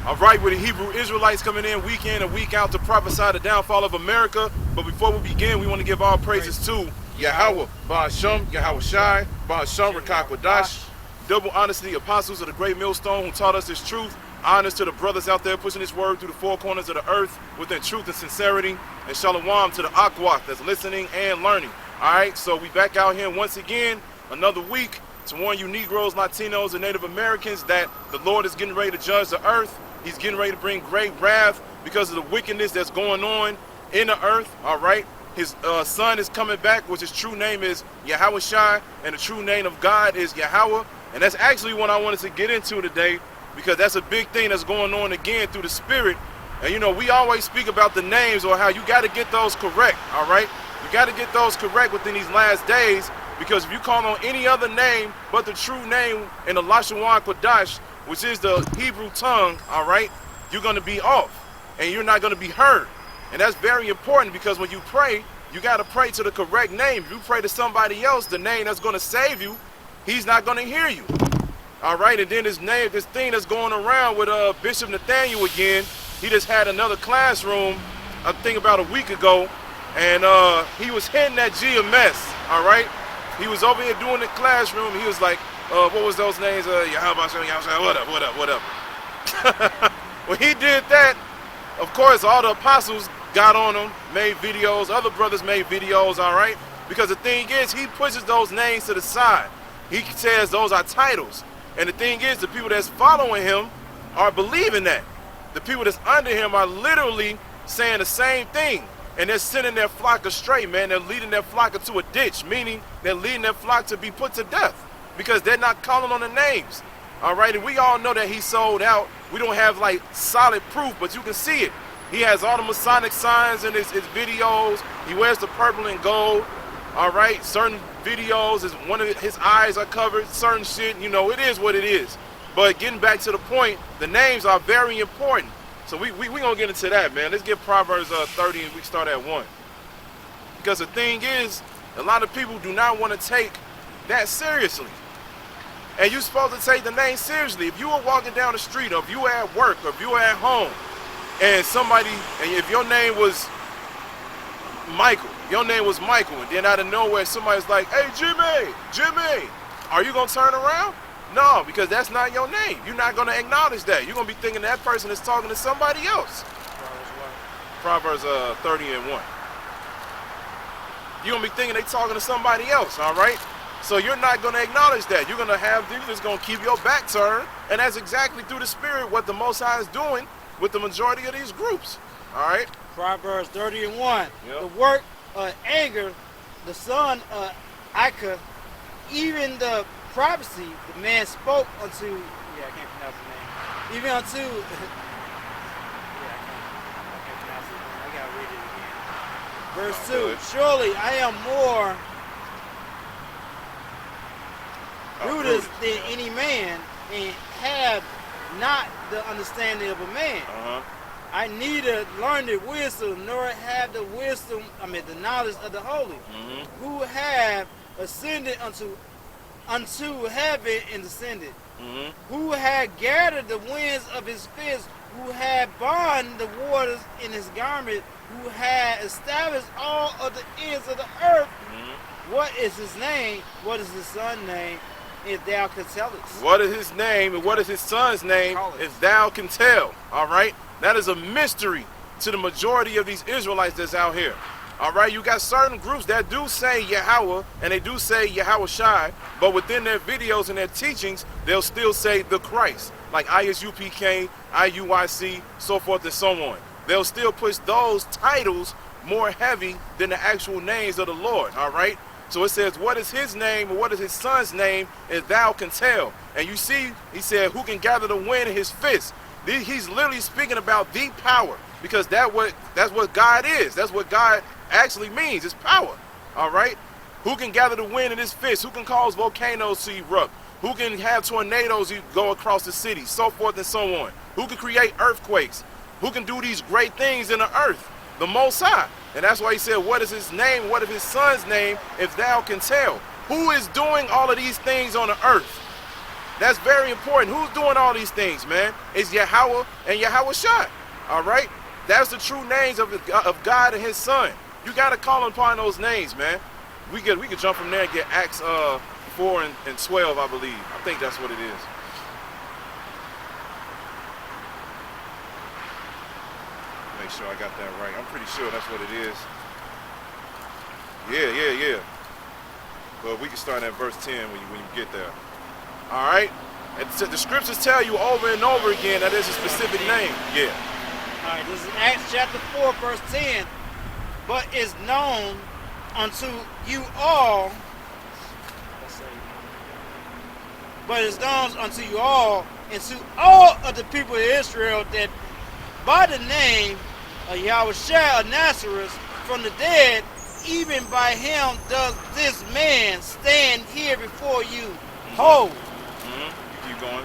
All right, with the Hebrew Israelites coming in week in and week out to prophesy the downfall of America. But before we begin, we want to give all praises to Yahweh, Ba'ashem, Yahweh Shai, Ba'ashem, Rakakwadash. Double honors to the apostles of the great millstone who taught us this truth. Honors to the brothers out there pushing this word through the four corners of the earth within truth and sincerity. And shalom to the Akwak that's listening and learning. All right, so we back out here once again, another week, to warn you Negroes, Latinos, and Native Americans that the Lord is getting ready to judge the earth. He's getting ready to bring great wrath because of the wickedness that's going on in the earth. All right, his son is coming back, which his true name is Yahweh Shai, and the true name of God is Yahweh. And that's actually what I wanted to get into today, because that's a big thing that's going on again through the spirit. And you know, we always speak about the names or how you got to get those correct. All right, you got to get those correct within these last days, because if you call on any other name but the true name in the Lashawan Kodash, which is the Hebrew tongue, all right, you're going to be off and you're not going to be heard. And that's very important, because when you pray, you got to pray to the correct name. If you pray to somebody else, the name that's going to save you, he's not going to hear you. All right, and then this thing that's going around with Bishop Nathaniel again, he just had another classroom, I think about a week ago, and he was hitting that GMS, all right? He was over here doing the classroom, he was like, what was those names? What up? When he did that, of course, all the apostles got on him, made videos, other brothers made videos, all right? Because the thing is, he pushes those names to the side. He says those are titles. And the thing is, the people that's following him are believing that. The people that's under him are literally saying the same thing. And they're sending their flock astray, man. They're leading their flock into a ditch, meaning they're leading their flock to be put to death, because they're not calling on the names. All right, and we all know that he sold out. We don't have like solid proof, but you can see it. He has all the Masonic signs in his videos. He wears the purple and gold. All right, certain videos, one of his eyes are covered, certain shit, you know, it is what it is. But getting back to the point, the names are very important. So we gonna get into that, man. Let's get Proverbs 30 and we start at 1. Because the thing is, a lot of people do not want to take that seriously. And you're supposed to take the name seriously. If you were walking down the street, or if you were at work, or if you were at home, and if your name was Michael, and then out of nowhere somebody's like, hey, Jimmy, are you going to turn around? No, because that's not your name. You're not going to acknowledge that. You're going to be thinking that person is talking to somebody else. Proverbs 30 and 1. You're going to be thinking they're talking to somebody else, all right? So you're not going to acknowledge that. You're just going to keep your back turned, and that's exactly through the spirit what the Most High is doing with the majority of these groups, all right? Proverbs 30 and 1. Yep. The work of anger, the son of Ika, even the prophecy the man spoke unto, I can't pronounce the name, even unto, I can't pronounce it, I gotta read it again. Verse 2, good. Surely I am more prudent than any man, and have not the understanding of a man. I neither learned the wisdom, nor have the knowledge of the holy, who have ascended unto heaven and descended, who had gathered the winds of his fist, who had bound the waters in his garment, who had established all of the ends of the earth. What is his name? What is his son's name? If thou can tell it. What is his name and what is his son's name, if thou can tell, all right? That is a mystery to the majority of these Israelites that's out here. All right, you got certain groups that do say Yahweh and they do say Yahweh Shai, but within their videos and their teachings, they'll still say the Christ, like ISUPK, IUIC, so forth and so on. They'll still push those titles more heavy than the actual names of the Lord, all right? So it says, what is his name or what is his son's name, if thou can tell. And you see, he said, who can gather the wind in his fist? He's literally speaking about the power, because that's what God is. That's what God actually means, it's power, all right? Who can gather the wind in his fist? Who can cause volcanoes to erupt? Who can have tornadoes go across the city, so forth and so on? Who can create earthquakes? Who can do these great things in the earth? The Most High. And that's why he said, what is his name? What is his son's name, if thou can tell? Who is doing all of these things on the earth? That's very important. Who's doing all these things, man? It's Yahweh and Yahweh Shai. All right? That's the true names of God and his son. You got to call upon those names, man. We could jump from there and get Acts 4 and 12, I believe. I think that's what it is. Make sure I got that right. I'm pretty sure that's what it is. Yeah. But we can start at verse 10 when you get there. All right? And so the scriptures tell you over and over again that there's a specific name. Yeah. All right, this is Acts chapter 4, verse 10. But is known unto you all. But it's known unto you all and to all of the people of Israel that by the name of Yahushua of Nazareth from the dead, even by him does this man stand here before you whole. You keep going.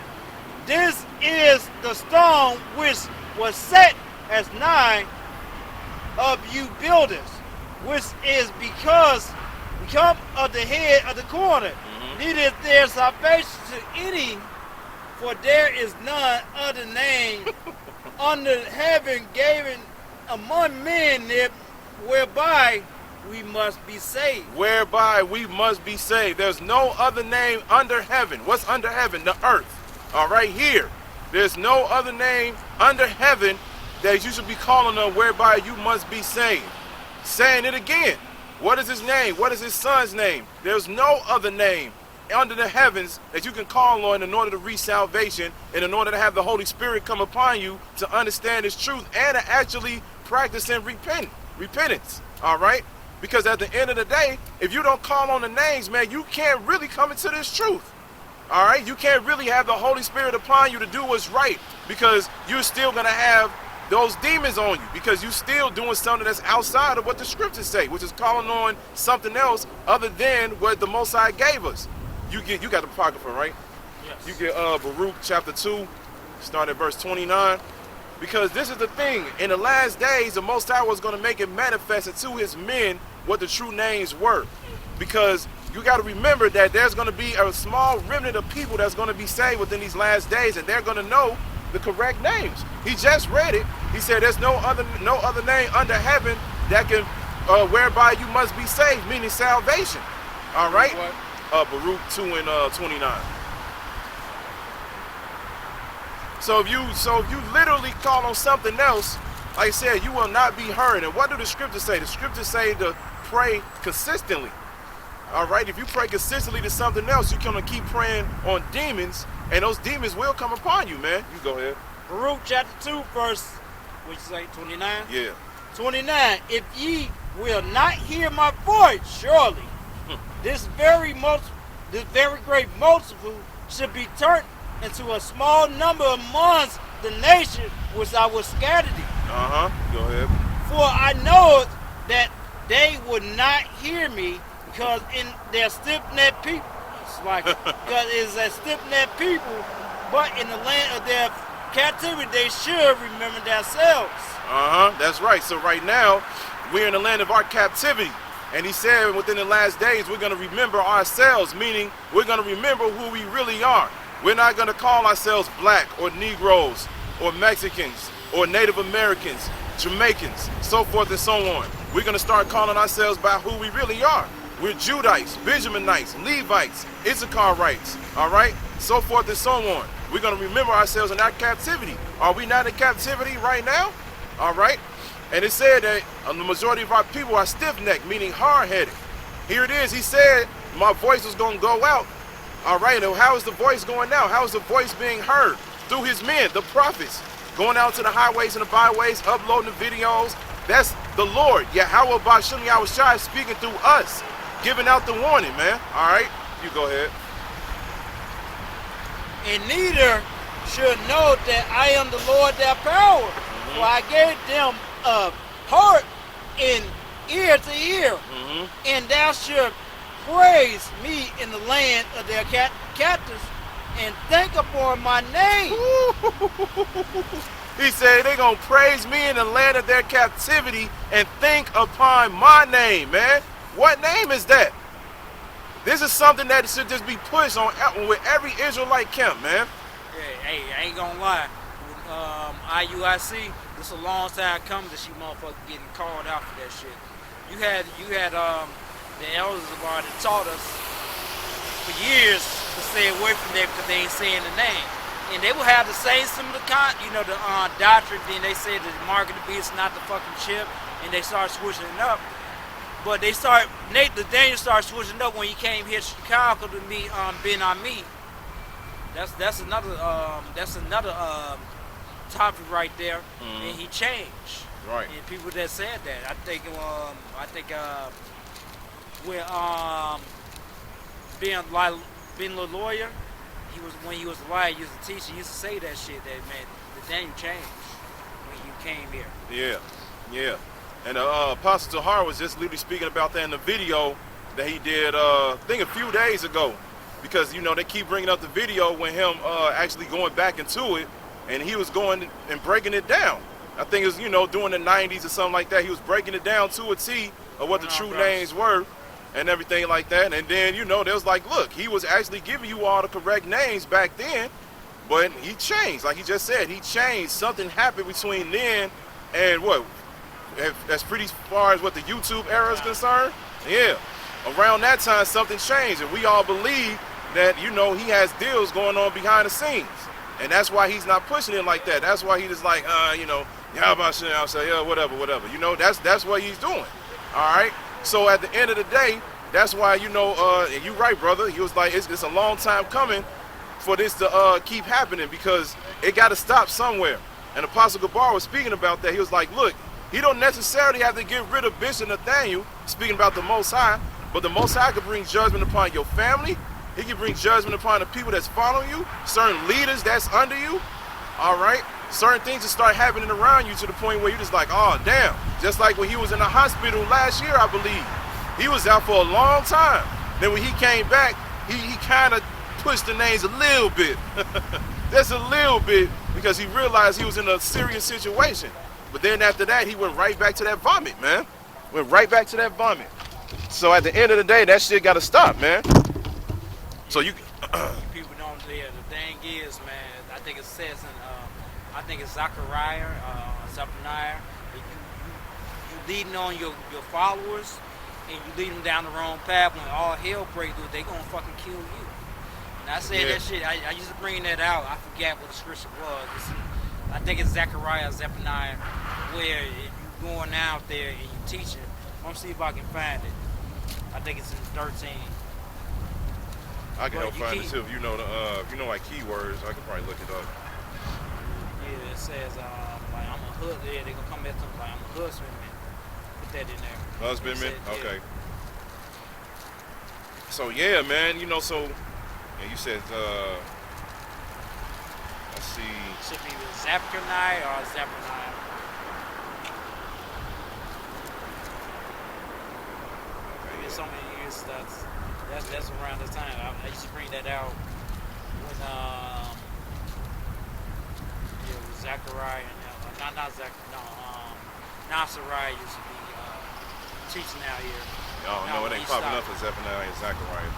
This is the stone which was set as nigh of you builders, which is become of the head of the corner. Neither is there salvation to any, for there is none other name under heaven given among men whereby we must be saved. Whereby we must be saved. There's no other name under heaven. What's under heaven? The earth. All right, here. There's no other name under heaven that you should be calling on whereby you must be saved. Saying it again. What is his name? What is his son's name? There's no other name under the heavens that you can call on in order to reach salvation and in order to have the Holy Spirit come upon you to understand his truth and to actually practice and repentance. All right? Because at the end of the day, if you don't call on the names, man, you can't really come into this truth. All right? You can't really have the Holy Spirit upon you to do what's right because you're still going to have those demons on you because you're still doing something that's outside of what the scriptures say, which is calling on something else other than what the Most High gave us. You got the Apocrypha, right? Yes. You get Baruch chapter 2, start at verse 29. Because this is the thing. In the last days, the Most High was going to make it manifest to his men what the true names were. Because you got to remember that there's going to be a small remnant of people that's going to be saved within these last days, and they're going to know the correct names. He just read it. He said there's no other name under heaven that can whereby you must be saved, meaning salvation. All right? Baruch 2 and 29. So if you literally call on something else, like I said, you will not be heard. And what do the scriptures say? The scriptures say to pray consistently. All right, if you pray consistently to something else, you're going to keep praying on demons, and those demons will come upon you, man. You go ahead. Baruch chapter 2, verse, what you say, 29? Yeah. 29, if ye will not hear my voice, surely this very great multitude should be turned into a small number amongst the nation which I will scatter thee. Go ahead. For I know that they would not hear me because in their stiff-necked people, because it is a stiff-necked people, but in the land of their captivity they should remember themselves. That's right. So right now, we're in the land of our captivity. And he said within the last days, we're going to remember ourselves, meaning we're going to remember who we really are. We're not going to call ourselves black or Negroes or Mexicans or Native Americans, Jamaicans, so forth and so on. We're going to start calling ourselves by who we really are. We're Judites, Benjaminites, Levites, Issacharites, all right, so forth and so on. We're going to remember ourselves in our captivity. Are we not in captivity right now? All right. And it said that the majority of our people are stiff-necked, meaning hard-headed. Here it is. He said my voice was going to go out. All right. And how is the voice going out? How is the voice being heard? Through his men, the prophets, going out to the highways and the byways, uploading the videos. That's the Lord, Yahweh Bashim Yahushai, speaking through us, giving out the warning, man. All right. You go ahead. And neither should know that I am the Lord their power. For I gave them a heart in ear to ear, and thou shalt praise me in the land of their captives, and think upon my name. He said they're going to praise me in the land of their captivity and think upon my name, man. What name is that? This is something that should just be pushed on with every Israelite camp, man. Yeah, hey, I ain't gonna lie. IUIC, this is a long time coming that you motherfuckers getting called out for that shit. You had the elders of our that taught us for years to stay away from that because they ain't saying the name. And they will have the same similar the doctrine. Then they say that the mark of the beast is not the fucking chip, and they start switching it up. But Daniel started switching up when he came here to Chicago to meet Ben Ami. That's another topic right there, and he changed. Right. And people that said that, I think being a lawyer, when he was alive, he was a teacher. He used to say that shit. That man, the Daniel changed when you came here. Yeah. And Apostle Tahar was just literally speaking about that in the video that he did, I think a few days ago, because they keep bringing up the video when him actually going back into it, and he was going and breaking it down. I think it was during the 90s or something like that. He was breaking it down to a T of what the true names were and everything like that. And then they was like, look, he was actually giving you all the correct names back then, but he changed. Like he just said, he changed. Something happened between then and what? That's pretty far as what the YouTube era is concerned. Yeah, around that time something changed, and we all believe that he has deals going on behind the scenes, and that's why he's not pushing it like that. That's why he just like yeah, about shit. I'll say yeah, whatever. That's what he's doing. All right. So at the end of the day, that's why and you right, brother. He was like, it's a long time coming for this to keep happening because it got to stop somewhere. And Apostle Gabar was speaking about that. He was like, look. He don't necessarily have to get rid of Bishop Nathaniel, speaking about the Most High, but the Most High could bring judgment upon your family. He can bring judgment upon the people that's following you, certain leaders that's under you, all right? Certain things just start happening around you to the point where you're just like, oh, damn. Just like when he was in the hospital last year, I believe. He was out for a long time. Then when he came back, he kind of pushed the names a little bit. Just a little bit, because he realized he was in a serious situation. But then after that, he went right back to that vomit, man. Went right back to that vomit. So at the end of the day, that shit got to stop, man. So you... People don't... Yeah, the thing is, man, I think it says in... I think it's Zechariah, Zephaniah. You leading on your followers, and you lead them down the wrong path. When all hell breaks through, they gonna fucking kill you. And I said that shit. I used to bring that out. I forget what the scripture was. I think it's Zechariah, Zephaniah, where you going out there and you teaching. I'm gonna see if I can find it. I think it's in 13. I can help find it too. If you know like keywords, I can probably look it up. Yeah, it says like I'm a hood. Yeah, they gonna come back to me like I'm a husbandman. Put that in there. Husbandman. Okay. So yeah, man. So you said. Let's see. Should be Zephaniah or Zephaniah. Okay, so many years that's around the time. I used to bring that out when Zechariah and Nasariah used to be teaching out here. Oh no, it ain't popping up for Zephaniah and Zechariah.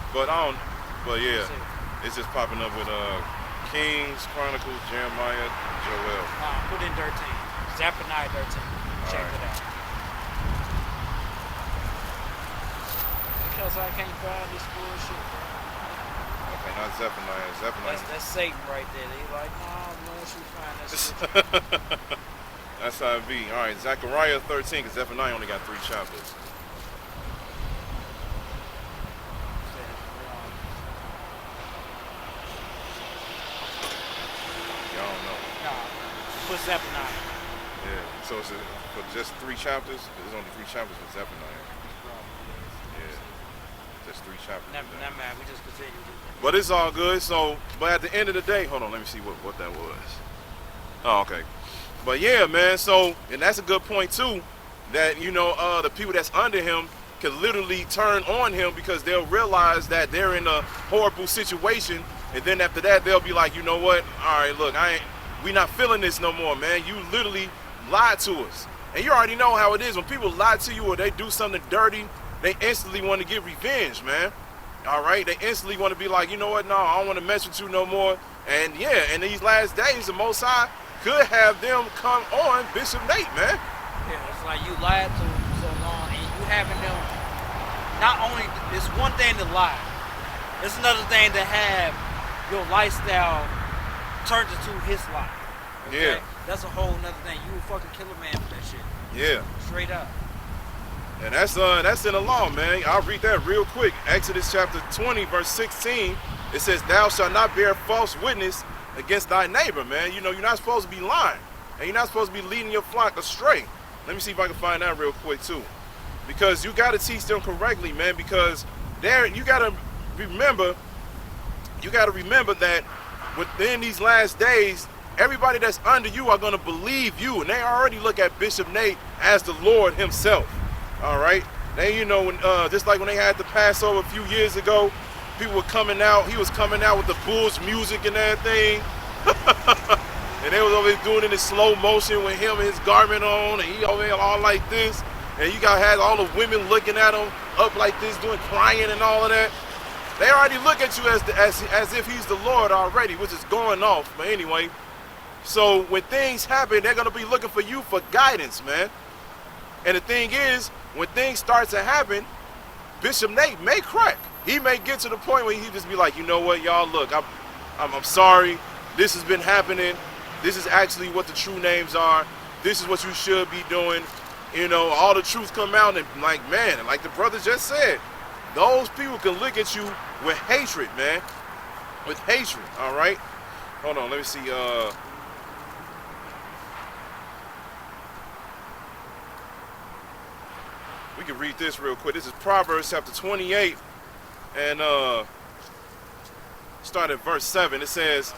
But yeah, it's just popping up with Kings, Chronicles, Jeremiah, Joel. Put in 13. Zephaniah 13. Check it out. Because I can't find this bullshit, bro. Okay, not Zephaniah. Zephaniah. That's Satan right there. He's like, no one should find that shit. That's how it be. All right, Zechariah 13, because Zephaniah only got 3 chapters. Put Zephaniah. Yeah, so it's for just 3 chapters? There's only 3 chapters for Zephaniah. Yeah, just 3 chapters. Never mind, we just continue. But it's all good. So, but at the end of the day, hold on, let me see what that was. Oh, okay. But yeah, man, so, and that's a good point too, that, the people that's under him can literally turn on him because they'll realize that they're in a horrible situation, and then after that, they'll be like, you know what, all right, look, we not feeling this no more, man. You literally lied to us. And you already know how it is. When people lie to you or they do something dirty, they instantly want to get revenge, man. All right, they instantly want to be like, you know what? No, I don't want to mess with you no more. And yeah, in these last days, the Most High could have them come on Bishop Nate, man. Yeah, it's like you lied to them so long, and you having them. Not only it's one thing to lie, it's another thing to have your lifestyle turned into his life. Okay? Yeah, that's a whole nother thing. You would fucking kill a man for that shit. yeah. Straight up. And that's in the law, man. I'll read that real quick. Exodus chapter 20, verse 16. It says, "Thou shalt not bear false witness against thy neighbor," man. You know, you're not supposed to be lying. And you're not supposed to be leading your flock astray. Let me see if I can find that real quick, too. Because you got to teach them correctly, man. Because you got to remember that within these last days, everybody that's under you are going to believe you. And they already look at Bishop Nate as the Lord himself. All right. Then, you know, when just like when they had the Passover a few years ago, people were coming out. He was coming out with the Bulls music and everything. And they was over there doing it in slow motion with him and his garment on. And he over there all like this. And you had all the women looking at him up like this, doing crying and all of that. They already look at you as if he's the Lord already, which is going off. But anyway, so when things happen, they're going to be looking for you for guidance, man. And the thing is, when things start to happen, Bishop Nate may crack. He may get to the point where he just be like, you know what, y'all, look, I'm sorry. This has been happening. This is actually what the true names are. This is what you should be doing. You know, all the truth come out and like, man, like the brother just said, those people can look at you with hatred, man. With hatred, all right? Hold on, let me see. We can read this real quick. This is Proverbs chapter 28 and start at verse 7. It says,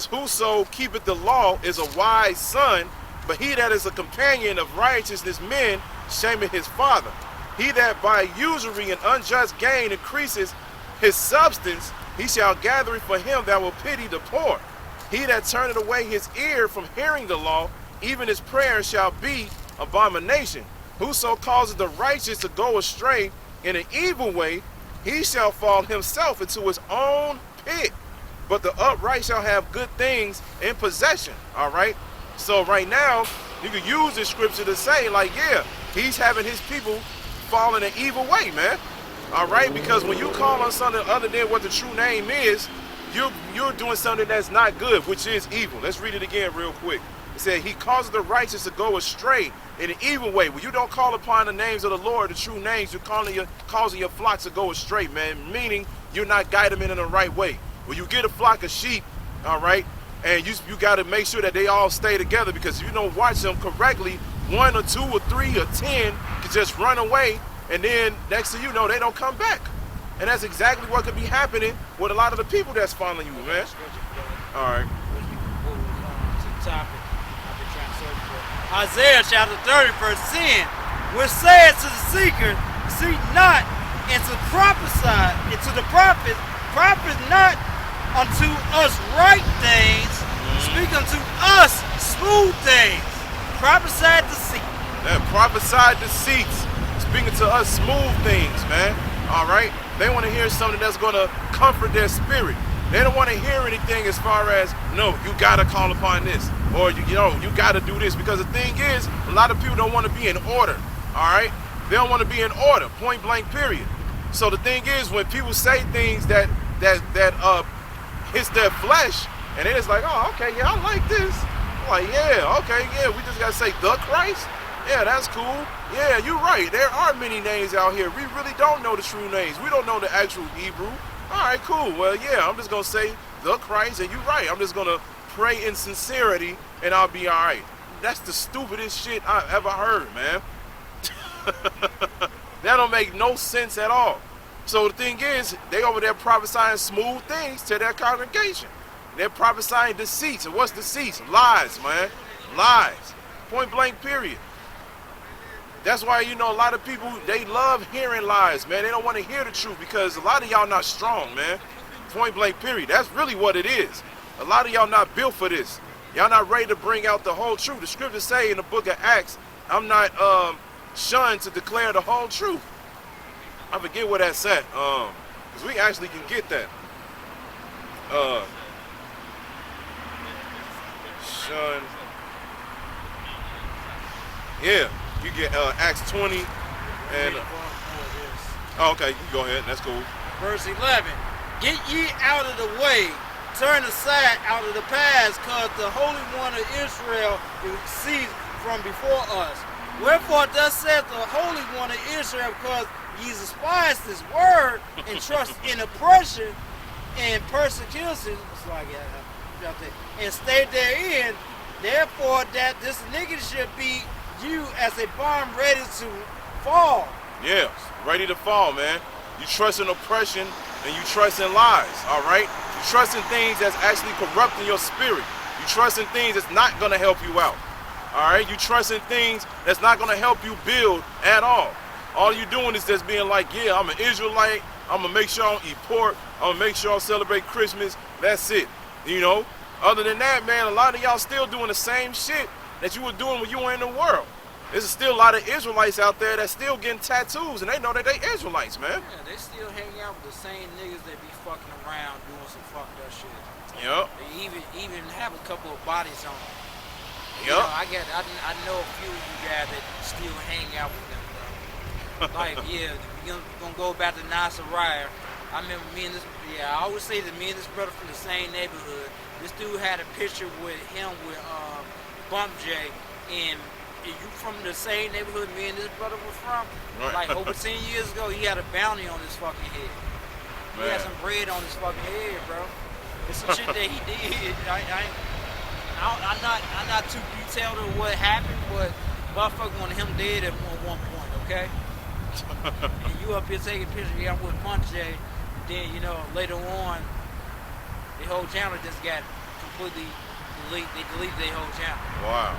"Whoso keepeth the law is a wise son, but he that is a companion of righteousness men shameth his father. He that by usury and unjust gain increases his substance, he shall gather it for him that will pity the poor. He that turneth away his ear from hearing the law, even his prayer shall be abomination. Whoso causes the righteous to go astray in an evil way, he shall fall himself into his own pit. But the upright shall have good things in possession." All right? So right now, you can use this scripture to say, like, yeah, he's having his people fall in an evil way, man. All right? Because when you call on something other than what the true name is, you're doing something that's not good, which is evil. Let's read it again real quick. It said, "He causes the righteous to go astray in an evil way." When you don't call upon the names of the Lord, the true names, you're causing your flocks to go astray, man. Meaning you're not guiding them in the right way. When you get a flock of sheep, all right, and you got to make sure that they all stay together, because if you don't watch them correctly, 1 or 2 or 3 or 10 can just run away, and then next thing you know, they don't come back. And that's exactly what could be happening with a lot of the people that's following you, man. All right. Isaiah chapter 30, verse 10, which says to the seeker, "Seek not and to prophesy, and to the prophet, prophet not unto us right things, speak unto us smooth things." Prophesy deceit. Yeah, prophesy deceits, speaking to us smooth things, man. All right? They want to hear something that's going to comfort their spirit. They don't want to hear anything as far as, no, you got to call upon this, or you got to do this. Because the thing is, a lot of people don't want to be in order, all right? They don't want to be in order, point blank, period. So the thing is, when people say things that hits their flesh, and they're just like, oh, okay, yeah, I like this. I'm like, yeah, okay, yeah, we just got to say the Christ? Yeah, that's cool. Yeah, you're right. There are many names out here. We really don't know the true names. We don't know the actual Hebrew. All right, cool. Well, yeah, I'm just going to say the Christ, and you're right. I'm just going to pray in sincerity, and I'll be all right. That's the stupidest shit I've ever heard, man. That don't make no sense at all. So the thing is, they over there prophesying smooth things to their congregation. They're prophesying deceits. And what's deceits? Lies, man. Lies. Point blank, period. That's why, a lot of people, they love hearing lies, man. They don't want to hear the truth because a lot of y'all not strong, man. Point blank, period. That's really what it is. A lot of y'all not built for this. Y'all not ready to bring out the whole truth. The scriptures say in the book of Acts, I'm not shunned to declare the whole truth. I forget where that's at. Cause we actually can get that. Shun. Yeah, you get Acts 20 and. Oh, okay, you go ahead. That's cool. Verse 11. Get ye out of the way, turn aside out of the paths, cause the Holy One of Israel is ceased from before us. Wherefore thus saith the Holy One of Israel, because ye despise this word and trust in oppression and persecution, and stay therein, therefore that this iniquity should be you as a bomb ready to fall. Yeah, ready to fall, man. You trust in oppression and you trust in lies, all right? You trust in things that's actually corrupting your spirit. You trust in things that's not going to help you out, all right? You trust in things that's not going to help you build at all. All you doing is just being like, yeah, I'm an Israelite. I'm going to make sure I don't eat pork. I'm going to make sure I celebrate Christmas. That's it, you know? Other than that, man, a lot of y'all still doing the same shit that you were doing when you were in the world. There's still a lot of Israelites out there that's still getting tattoos, and they know that they Israelites, man. Yeah, they still hang out with the same niggas that be fucking around doing some fucked up shit. Yep. They even have a couple of bodies on them. Yep. You know, I know a few of you guys that still hang out with them, bro. Like, yeah, we're gonna go back to Nasariah. I remember I always say that me and this brother from the same neighborhood. This dude had a picture with him with Bump J, and you from the same neighborhood me and this brother were from? Right. Like over 10 years ago, he had a bounty on his fucking head. Man. He had some bread on his fucking head, bro. It's some shit that he did. I'm not too detailed of what happened, but motherfucker wanted him dead at one point, okay? And you up here taking pictures, yeah, I'm with Punch J, and then, you know, later on, the whole channel just got completely deleted their whole channel. Wow.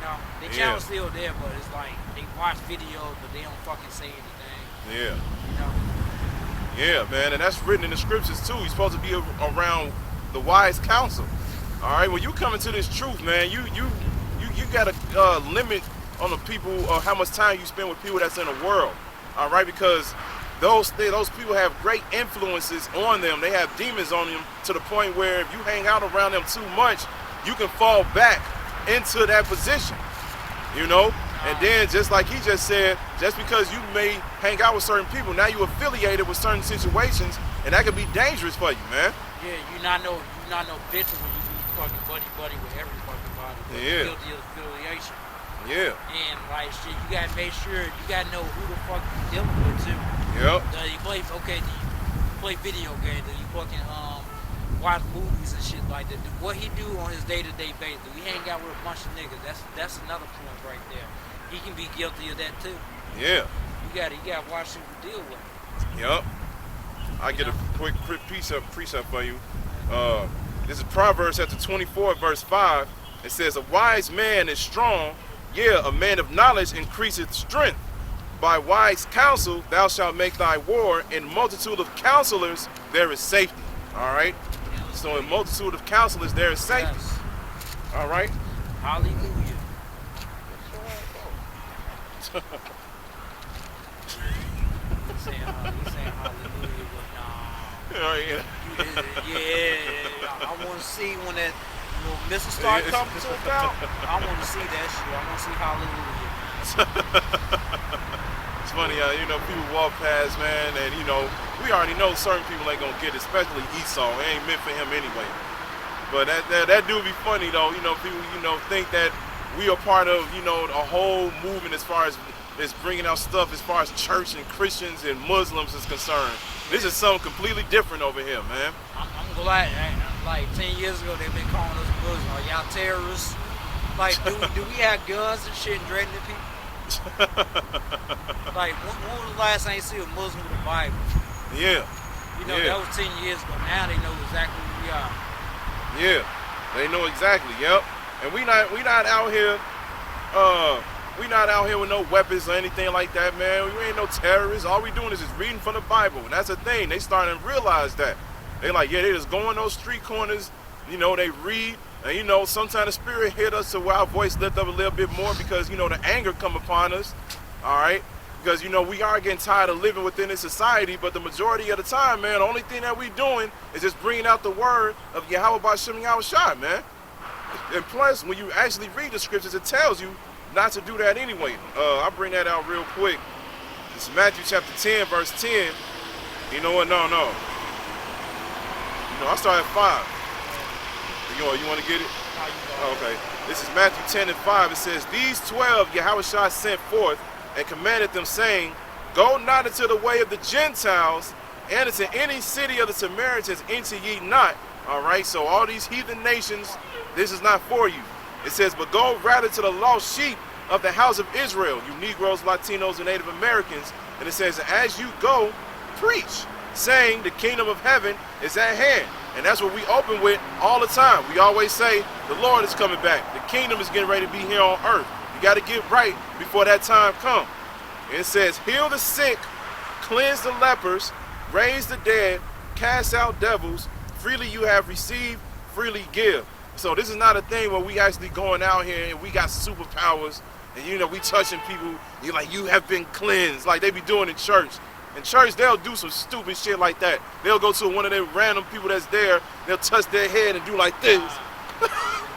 No, the channel's still there, but it's like they watch videos, but they don't fucking say anything. Yeah. You know? Yeah, man, and that's written in the scriptures too. You're supposed to be around the wise counsel. All right, when you come into this truth, man, you got a limit on the people or how much time you spend with people that's in the world. All right, because those people have great influences on them. They have demons on them to the point where if you hang out around them too much, you can fall back into that position, you know? And then just like he just said, just because you may hang out with certain people, now you affiliated with certain situations, and that could be dangerous for you, man. Yeah, you're not no bitch when you be fucking buddy with every fucking body. Yeah. Guilty of affiliation. Yeah. And like shit, you gotta make sure you gotta know who the fuck you dealing with too. Yep. Do you play video games? Do you fucking watch movies and shit like that? What he do on his day-to-day basis? We hang out with a bunch of niggas. That's another point right there. He can be guilty of that too. Yeah. You gotta watch who you deal with. Yep. I get a quick precept for you. This is Proverbs chapter 24, verse 5. It says, "A wise man is strong, yeah, a man of knowledge increaseth strength. By wise counsel thou shalt make thy war, in multitude of counselors there is safety." All right? So in multitude of counselors there is safety. Yes. All right? Hallelujah. He's saying hallelujah, but Oh, yeah. yeah, I want to see when that missile start coming to about. I want to see that shit. I want to see hallelujah. It's funny, you know, people walk past, man, and you know, we already know certain people ain't gonna get it, especially Esau. It ain't meant for him anyway. But that do be funny though. You know, people, you know, think that we are part of, you know, a whole movement as far as bringing out stuff as far as church and Christians and Muslims is concerned. This is something completely different over here, man. I'm glad. Like 10 years ago, they've been calling us Muslims. Are y'all terrorists? Like, do we have guns and shit and threatening people? Like, when was the last time you see a Muslim with a Bible? Yeah. You know, that was 10 years ago. Now they know exactly who we are. Yeah, they know exactly. Yep. And we not out here. We not out here with no weapons or anything like that, man. We ain't no terrorists. All we doing is just reading from the Bible, and that's the thing. They starting to realize that. They like, yeah, they just go in those street corners. You know, they read, and you know, sometimes the spirit hit us, so our voice lift up a little bit more because you know the anger come upon us. All right. Because, you know, we are getting tired of living within this society, but the majority of the time, man, the only thing that we doing is just bringing out the word of Yahweh Ba'Shem Yahweh Shai, man. And plus, when you actually read the scriptures, it tells you not to do that anyway. I'll bring that out real quick. It's Matthew chapter 10, verse 10. You know what? No. You know, I start at 5. You want to get it? Okay. This is Matthew 10 and 5. It says, These 12 Yahweh Shai sent forth and commanded them, saying, Go not into the way of the Gentiles, and into any city of the Samaritans enter ye not. All right, so all these heathen nations, this is not for you. It says, But go rather to the lost sheep of the house of Israel, you Negroes, Latinos, and Native Americans. And it says, As you go, preach, saying the kingdom of heaven is at hand. And that's what we open with all the time. We always say, the Lord is coming back. The kingdom is getting ready to be here on earth. You got to get right before that time comes. And it says, Heal the sick, cleanse the lepers, raise the dead, cast out devils. Freely you have received, freely give. So this is not a thing where we actually going out here and we got superpowers and, you know, we touching people. You're like, you have been cleansed, like they be doing in church. In church, they'll do some stupid shit like that. They'll go to one of them random people that's there. They'll touch their head and do like this.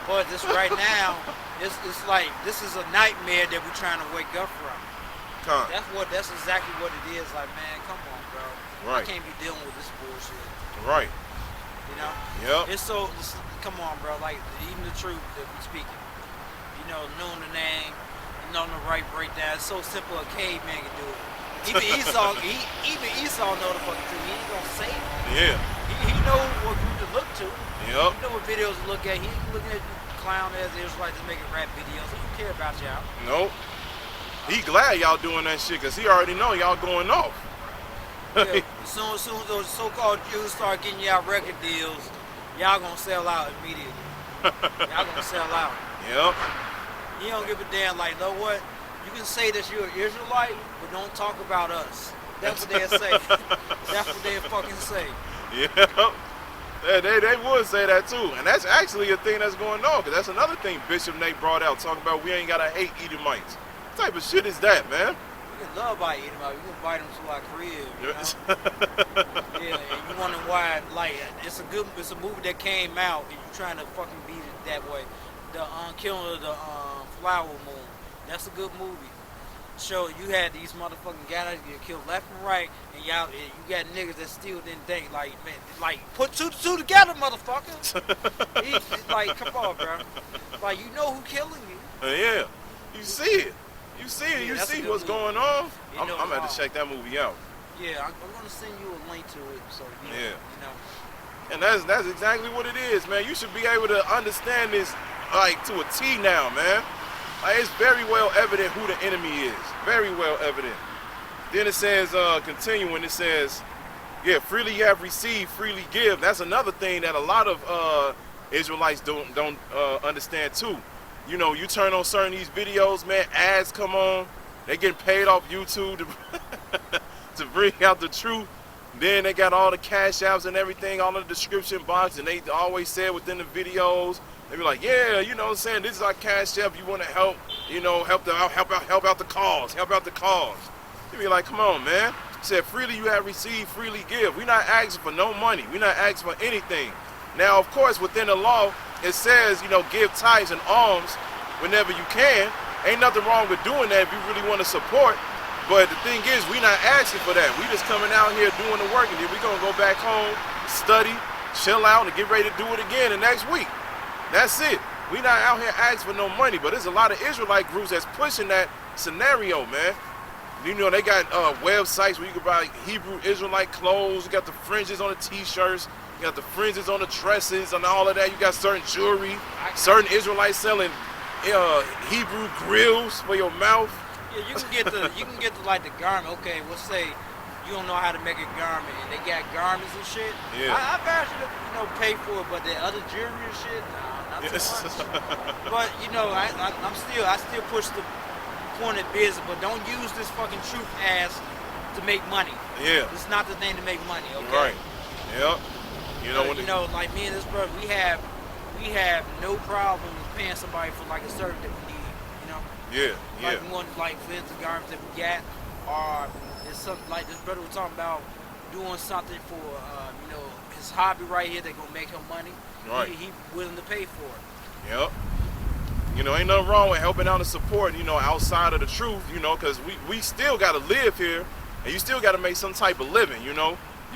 But this right now, it's like this is a nightmare that we're trying to wake up from. That's exactly what it is. Like, man, come on, bro. Right. I can't be dealing with this bullshit. Right. You know? Yep. Come on, bro. Like, even the truth that we speaking. You know, knowing the name, knowing the right breakdown. It's so simple a caveman can do it. Even Esau know the fucking truth. He ain't gonna say it. Yeah. He know what group to look to. Yep. He know what videos to look at. He ain't looking at clown as Israelites just making rap videos. He don't care about y'all. Nope. He glad y'all doing that shit because he already know y'all going off. Yeah. As soon as those so-called Jews start getting y'all record deals, y'all gonna sell out immediately. Y'all gonna sell out. Yep. You don't give a damn. Like, know what? You can say that you're an Israelite, but don't talk about us. That's what they'll say. That's what they'll fucking say. Yeah. They would say that too. And that's actually a thing that's going on, because that's another thing Bishop Nate brought out, talking about we ain't gotta hate Edomites. What type of shit is that, man? We can love by Edomites. We can invite them to our crib, you know? Yeah, and you wondering why, like, it's a movie that came out, and you trying to fucking beat it that way. The Killing of the Flower Moon. That's a good movie. So you had these motherfucking guys get killed left and right, and you got niggas that still didn't think, like, man, like, put two together, motherfucker. Like, come on, bro. Like, you know who killing you. Yeah. You see it. You see it. Yeah, you see what's movie. going on. You I'm know, going to have to check that movie out. Yeah, I'm going to send you a link to it, so you know. And that's exactly what it is, man. You should be able to understand this, like, to a T now, man. Like, it's very well evident who the enemy is. Very well evident. Then it says, continuing, it says, yeah, freely you have received, freely give. That's another thing that a lot of Israelites don't understand too. You know, you turn on certain these videos, man, ads come on. They getting paid off YouTube to bring out the truth. Then they got all the cash apps and everything on the description box, and they always say within the videos, they be like, yeah, you know what I'm saying, this is our cash app, you want to help, you know, help out the cause. You be like, come on, man. It said, freely you have received, freely give. We're not asking for no money. We're not asking for anything. Now, of course, within the law, it says, you know, give tithes and alms whenever you can. Ain't nothing wrong with doing that if you really want to support. But the thing is, we're not asking for that. We just coming out here doing the work, and then we're going to go back home, study, chill out, and get ready to do it again the next week. That's it. We're not out here asking for no money, but there's a lot of Israelite groups that's pushing that scenario, man. You know, they got websites where you can buy Hebrew Israelite clothes. You got the fringes on the t-shirts. You got the fringes on the dresses and all of that. You got certain jewelry. Certain Israelites selling Hebrew grills for your mouth. Yeah, you can get the like the garment. Okay, we'll say you don't know how to make a garment, and they got garments and shit. Yeah. I bet you to pay for it, but the other jewelry and shit, nah, not so much. But you know, I still push the point of business, but don't use this fucking truth as to make money. Yeah. It's not the thing to make money. Okay. Right. Yep. You know, like me and this brother, we have no problem paying somebody for like a service that we need. You know. Yeah. Like we want, like for instance, garments that we got. or it's something like this brother was talking about doing something for his hobby right here that gonna make him money. Right. He willing to pay for it. Yep. Ain't nothing wrong with helping out and supporting, outside of the truth, because we still got to live here, and you still got to make some type of living, You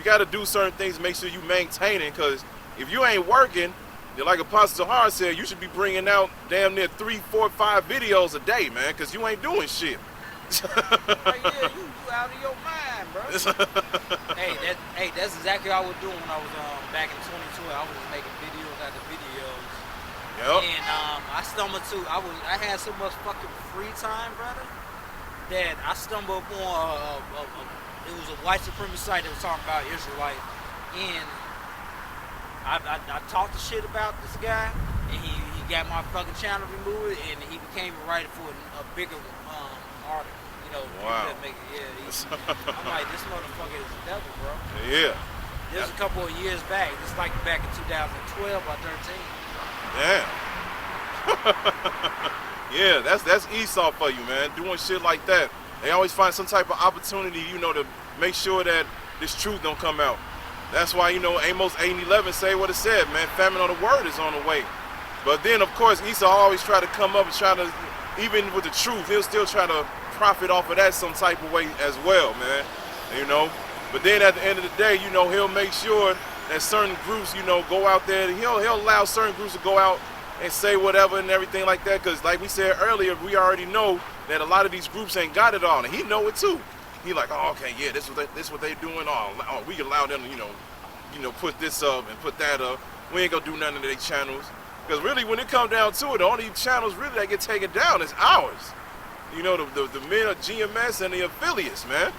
got to do certain things to make sure you maintain it, because if you ain't working, like Apostle Zahar said, you should be bringing out damn near 3, 4, 5 videos a day, man, because you ain't doing shit. Yeah, you out of your mind, bro. That's exactly what I was doing when I was back in 2012. I was making videos after videos. Yep. And I stumbled to I had so much fucking free time, brother, that I stumbled upon it was a white supremacist site that was talking about Israelites, and I talked the shit about this guy, and he got my fucking channel removed, and he became a writer for a bigger article. Wow. I'm like, this motherfucker is the devil, bro. Yeah. This was a couple of years back. This is like back in 2012 or 13. Damn. Yeah, that's Esau for you, man. Doing shit like that. They always find some type of opportunity, to make sure that this truth don't come out. That's why, Amos 8:11 say what it said, man. Famine on the word is on the way. But then, of course, Esau always try to come up and try to, even with the truth, he'll still try to profit off of that some type of way as well, man. But then at the end of the day, he'll make sure that certain groups, go out there, and he'll allow certain groups to go out and say whatever and everything like that, because like we said earlier, we already know that a lot of these groups ain't got it all, and he know it too. He like, oh, okay, yeah, this what they doing. Oh, we allow them to, put this up and put that up. We ain't gonna do nothing to their channels, because really, when it comes down to it, the only channels really that get taken down is ours. The men of GMS and the affiliates, man.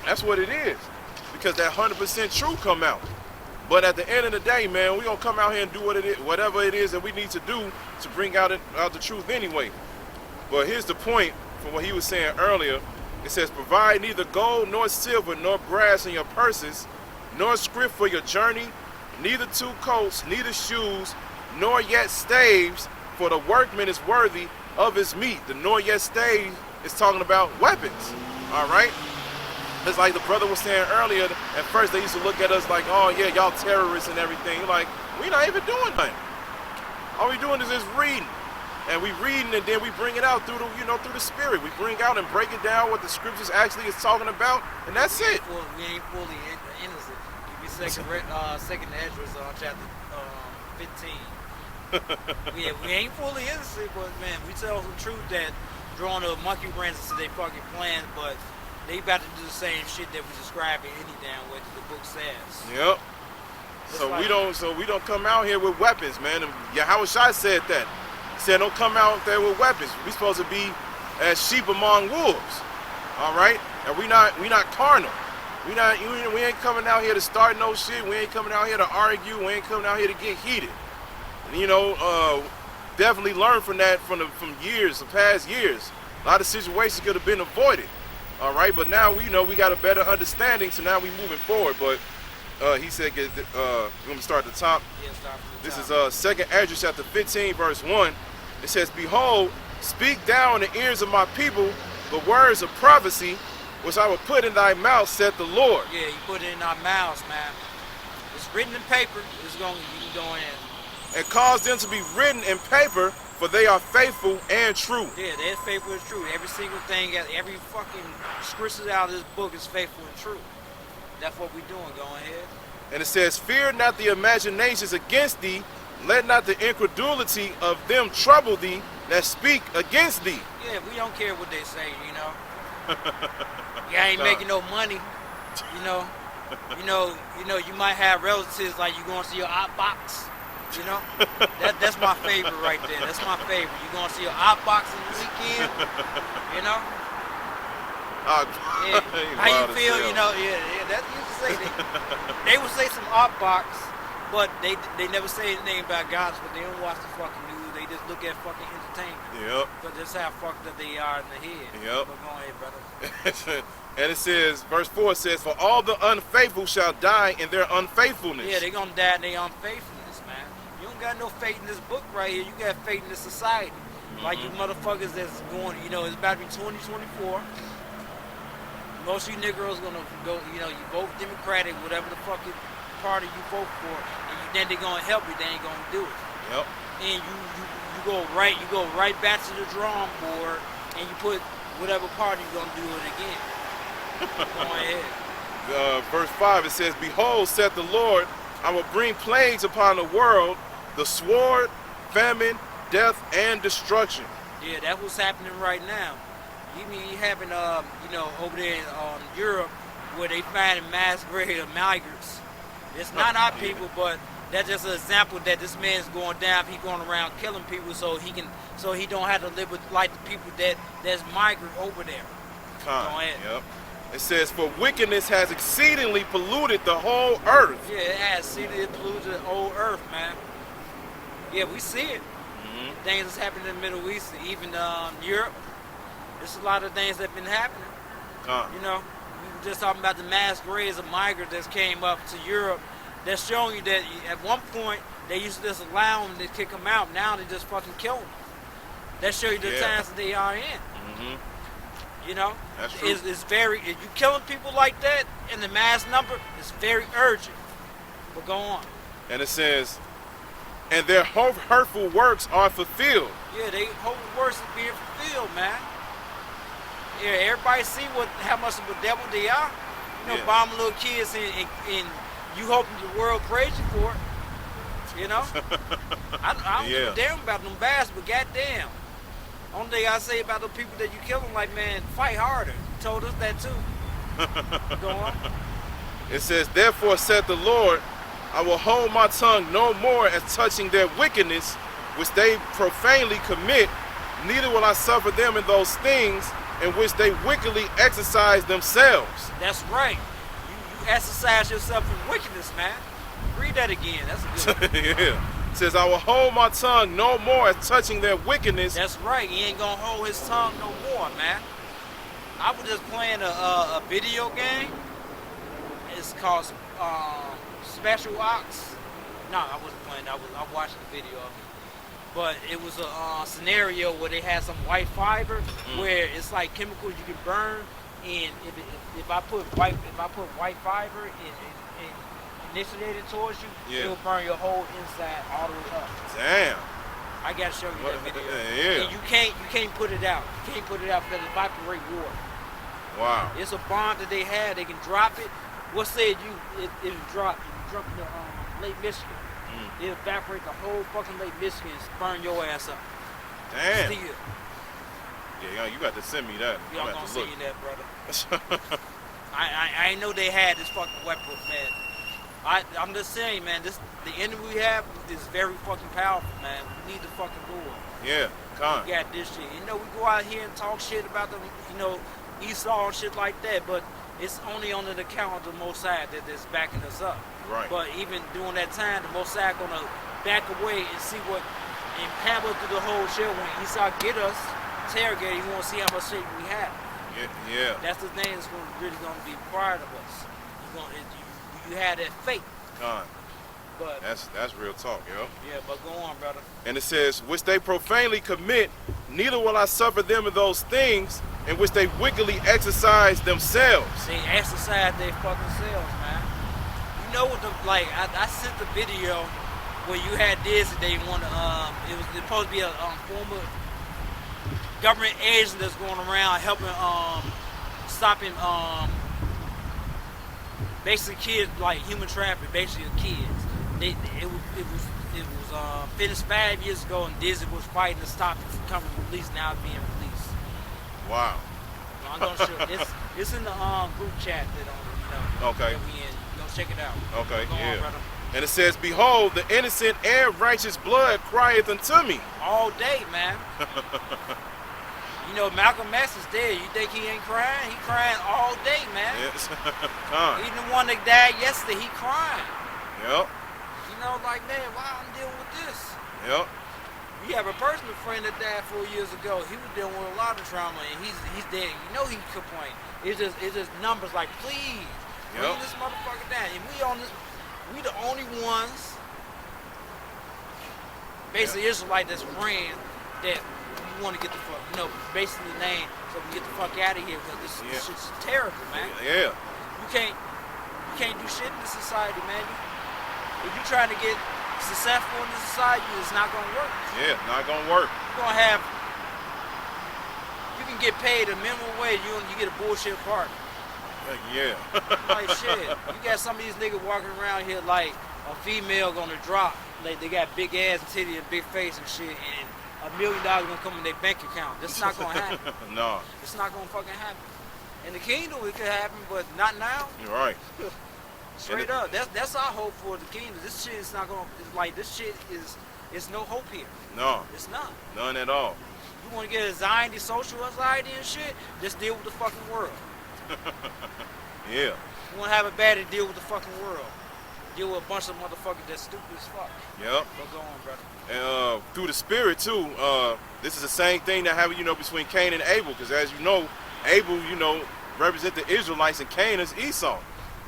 That's what it is, because that 100% truth come out. But at the end of the day, man, we gonna come out here and do whatever it is that we need to do to bring out the truth anyway. But here's the point from what he was saying earlier. It says, provide neither gold nor silver nor brass in your purses, nor scrip for your journey, neither 2 coats, neither shoes, nor yet staves, for the workman is worthy of his meat. The nor yet stave is talking about weapons. All right? It's like the brother was saying earlier, at first they used to look at us like, oh yeah, y'all terrorists and everything. Like, we not even doing nothing. All we doing is just reading. And we reading, and then we bring it out through through the spirit. We bring out and break it down what the scriptures actually is talking about, and that's it. We ain't fully innocent. You be second Ezra chapter 15. we ain't fully innocent, but man, we tell the truth that drawing the monkey branches to their fucking plans, but they about to do the same shit that we describe in any damn way that the book says. Yep. So we don't come out here with weapons, man. And Yahushua said that. He said, don't come out there with weapons. We supposed to be as sheep among wolves. All right? And we not carnal. We ain't coming out here to start no shit. We ain't coming out here to argue. We ain't coming out here to get heated. And, definitely learn from that from years, the past years. A lot of situations could have been avoided. All right, but now we got a better understanding, so now we moving forward. But he said, we're going to start at the top. Yeah, start from the This top. is 2nd Ezra chapter 15, verse 1. It says, behold, speak down in the ears of my people the words of prophecy, which I will put in thy mouth, saith the Lord. Yeah, you put it in our mouths, man. It's written in paper. You can go in. And cause them to be written in paper, for they are faithful and true. Yeah, they're faithful and true. Every single thing, every fucking scripture out of this book is faithful and true. That's what we're doing. Go ahead. And it says, fear not the imaginations against thee, let not the incredulity of them trouble thee that speak against thee. Yeah, we don't care what they say, You ain't making no money, you might have relatives like you going to see your op box. That's my favorite right there. That's my favorite. You gonna see your op box in the weekend, Yeah. How you feel? That used to say they would say some op box, but they never say anything about God, but they don't watch the fucking news. They just look at fucking entertainment. Yep. Because that's how fucked up they are in the head. Yep. But go ahead, brother. And it says, verse 4 says, for all the unfaithful shall die in their unfaithfulness. Yeah, they're gonna die in their unfaithfulness, man. You don't got no faith in this book right here. You got faith in this society. Like you motherfuckers that's going, it's about to be 2024. most of you Negroes gonna go, you know, you vote Democratic, whatever the fucking party you vote for, and then they're gonna help you, they ain't gonna do it. Yep. And you go right back to the drawing board, and you put whatever party you're gonna do it again. Go ahead. Verse 5, it says, Behold, saith the Lord, I will bring plagues upon the world, the sword, famine, death, and destruction. Yeah, that's what's happening right now. You mean having, you know, over there in Europe, where they finding mass grave of migrants. It's not our people, but that's just an example that this man's going down. He's going around killing people, so he don't have to live with like the people that's migrant over there. Go ahead. Yep. It says, For wickedness has exceedingly polluted the whole earth. Yeah, it has exceedingly polluted the whole earth, man. Yeah, we see it. Things that's happening in the Middle East, even Europe. There's a lot of things that have been happening. You know, we were just talking about the mass graves of migrants that came up to Europe. That's showing you that at one point they used to just allow them to kick them out. Now they just fucking kill them. That shows you the times that they are in. You know, that's true. It's very, if you killing people like that in the mass number, it's very urgent. But go on. And it says, and their hurtful works are fulfilled. Yeah, they hurtful works is being fulfilled, man. Yeah, everybody see how much of a devil they are. You know, bombing little kids and you hoping the world praise you for it. You know? I don't give a damn about them bastards, but goddamn. Only thing I say about the people that you killing, like, man, fight harder. You told us that too. Go on. It says, Therefore saith the Lord, I will hold my tongue no more as touching their wickedness, which they profanely commit, neither will I suffer them in those things in which they wickedly exercise themselves. That's right. You exercise yourself in wickedness, man. Read that again. That's a good one. Yeah. It says, I will hold my tongue no more as touching their wickedness. That's right. He ain't gonna hold his tongue no more, man. I was just playing a video game. It's called Special Ops. No, I wasn't playing. I watched the video of it. But it was a scenario where they had some white fiber, where it's like chemicals you can burn, and if I put white fiber and initiate it towards you, it'll burn your whole inside all the way up. Damn. I gotta show you that video. Yeah. And you can't put it out. You can't put it out because it evaporate water. Wow. It's a bomb that they have. They can drop it. What said it'll drop? If you drop in the Lake Michigan. It'll evaporate the whole fucking Lake Michigan and burn your ass up. Damn. Still. Yeah, you got to send me that. Yeah, I'm gonna send you that, brother. I ain't know they had this fucking weapon, man. I'm just saying, man, the enemy we have is very fucking powerful, man. We need to fucking do it. Yeah, we got this shit. You know, we go out here and talk shit about the, you know, Esau and shit like that, but it's only on the account of the Mossad that's backing us up. Right. But even during that time, the Mossad gonna back away and see what, and pamper through the whole shit. When Esau get us, interrogate, he wanna see how much shit we have. Yeah. That's the thing that's really gonna be required of us. You had that faith. But that's real talk, yo. Yeah, but go on, brother. And it says, which they profanely commit, neither will I suffer them in those things in which they wickedly exercise themselves. They exercise their fucking selves, man. You know what I sent the video where you had this and they want to, it was supposed to be a former government agent that's going around helping, stopping, basically kids, like human trafficking, basically kids. It was finished 5 years ago, and Disney was fighting to stop it from coming released. Now it's being released. Wow. I'm gonna show it's in the group chat that okay. that we in. Go check it out. Okay. Go on, brother. And it says, Behold, the innocent and righteous blood crieth unto me. All day, man. You know, Malcolm X is dead. You think he ain't crying? He crying all day, man. Yes. Even the one that died yesterday, he crying. Yep. You know, like, man, why I'm dealing with this? Yep. You have a personal friend that died 4 years ago. He was dealing with a lot of trauma, and he's dead. You know he complained. It's just numbers like, please, bring this motherfucker down. And we the only ones, basically Israelite that's praying that you want to get the fuck, basically the name. so we get the fuck out of here because this shit's terrible, man. Yeah. You can't do shit in this society, man. If you're trying to get successful in this society, it's not gonna work. Yeah, not gonna work. You're gonna have. You can get paid a minimum wage. You get a bullshit party. Yeah. Like shit. You got some of these niggas walking around here like a female gonna drop. Like they got big ass and titty and big face and shit, and $1 million gonna come in their bank account. That's not gonna happen. No. It's not gonna fucking happen. In the kingdom it could happen, but not now. You're right. Straight up. That's our hope for the kingdom. This shit is not gonna. It's like this shit is. It's no hope here. No. It's not. None at all. You want to get anxiety, social anxiety and shit? Just deal with the fucking world. Yeah. You want to have a bad, deal with the fucking world. Deal with a bunch of motherfuckers that's stupid as fuck. Yep. But go on, brother. And through the spirit too, this is the same thing that happened, between Cain and Abel. Because as you know, Abel, represent the Israelites, and Cain is Esau.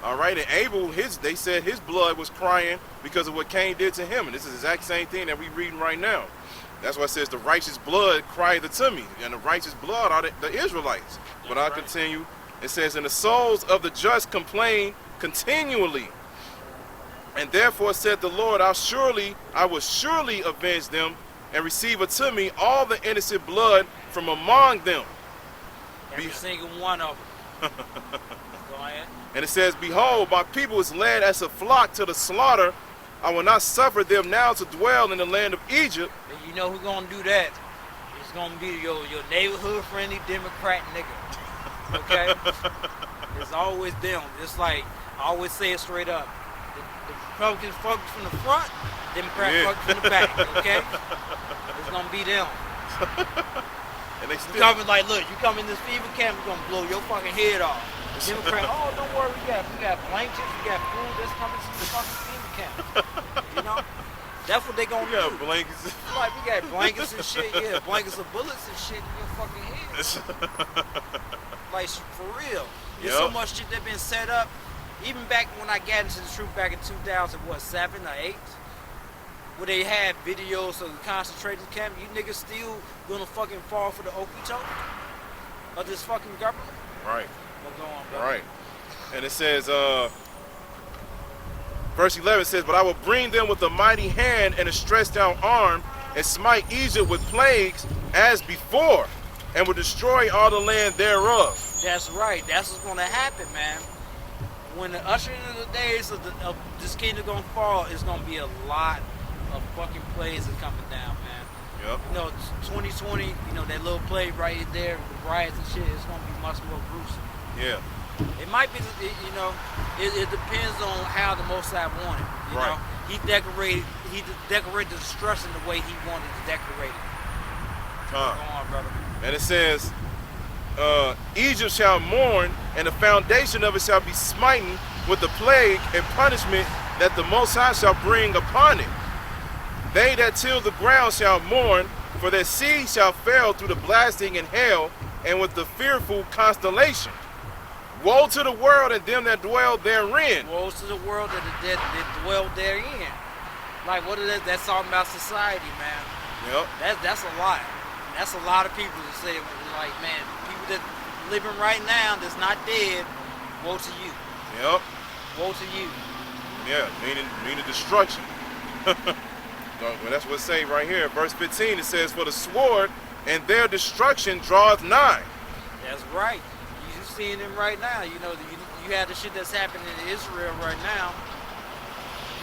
All right, and Abel, they said his blood was crying because of what Cain did to him, and this is the exact same thing that we reading right now. That's why it says the righteous blood crieth unto me, and the righteous blood are the Israelites. But I'll continue. It says, and the souls of the just complain continually. And therefore said the Lord, I will surely avenge them, and receive unto me all the innocent blood from among them. Every single one of them. Go ahead. And it says, behold, my people is led as a flock to the slaughter. I will not suffer them now to dwell in the land of Egypt. And you know who's gonna do that? It's gonna be your neighborhood friendly Democrat nigga. Okay? It's always them. It's like I always say it straight up. The Republicans fuck from the front, Democrats fuck from the back. Okay? It's gonna be them. And they still coming like, look, you come in this fever camp, we're gonna blow your fucking head off. Democrat, oh, don't worry, we got blankets, we got food that's coming to the fucking fever camp. That's what they gonna do. Yeah, blankets. Like we got blankets and shit, blankets of bullets and shit in your fucking head. Like for real. There's so much shit that been set up. Even back when I got into the truth back in 2007 or 8, where they had videos of the concentration camp, you niggas still gonna fucking fall for the okie doke of this fucking government? Right. Well, go on, bro. Right. And it says, verse 11 says, but I will bring them with a mighty hand and a stretched out arm, and smite Egypt with plagues as before, and will destroy all the land thereof. That's right. That's what's gonna happen, man. When the usher in the days of this kingdom gonna fall, it's gonna be a lot of fucking plagues that's coming down, man. Yep. 2020, that little plague right there, with riots and shit, it's gonna be much more gruesome. Yeah. It might be, it depends on how the Most High wanted. You know, he decorated the destruction the way he wanted to decorate it. Go on, brother. And it says, Egypt shall mourn, and the foundation of it shall be smitten with the plague and punishment that the Most High shall bring upon it. They that till the ground shall mourn, for their seed shall fail through the blasting and hail, and with the fearful constellation. Woe to the world and them that dwell therein. Woe to the world that dwell therein. Like, what is that? That's talking about society, man. Yep. That's a lot. That's a lot of people to say, like, man, people that living right now that's not dead, woe to you. Yep. Woe to you. Yeah, meaning destruction. Well, that's what it say right here. Verse 15, it says, for the sword and their destruction draweth nigh. That's right. You seeing them right now. You have the shit that's happening in Israel right now.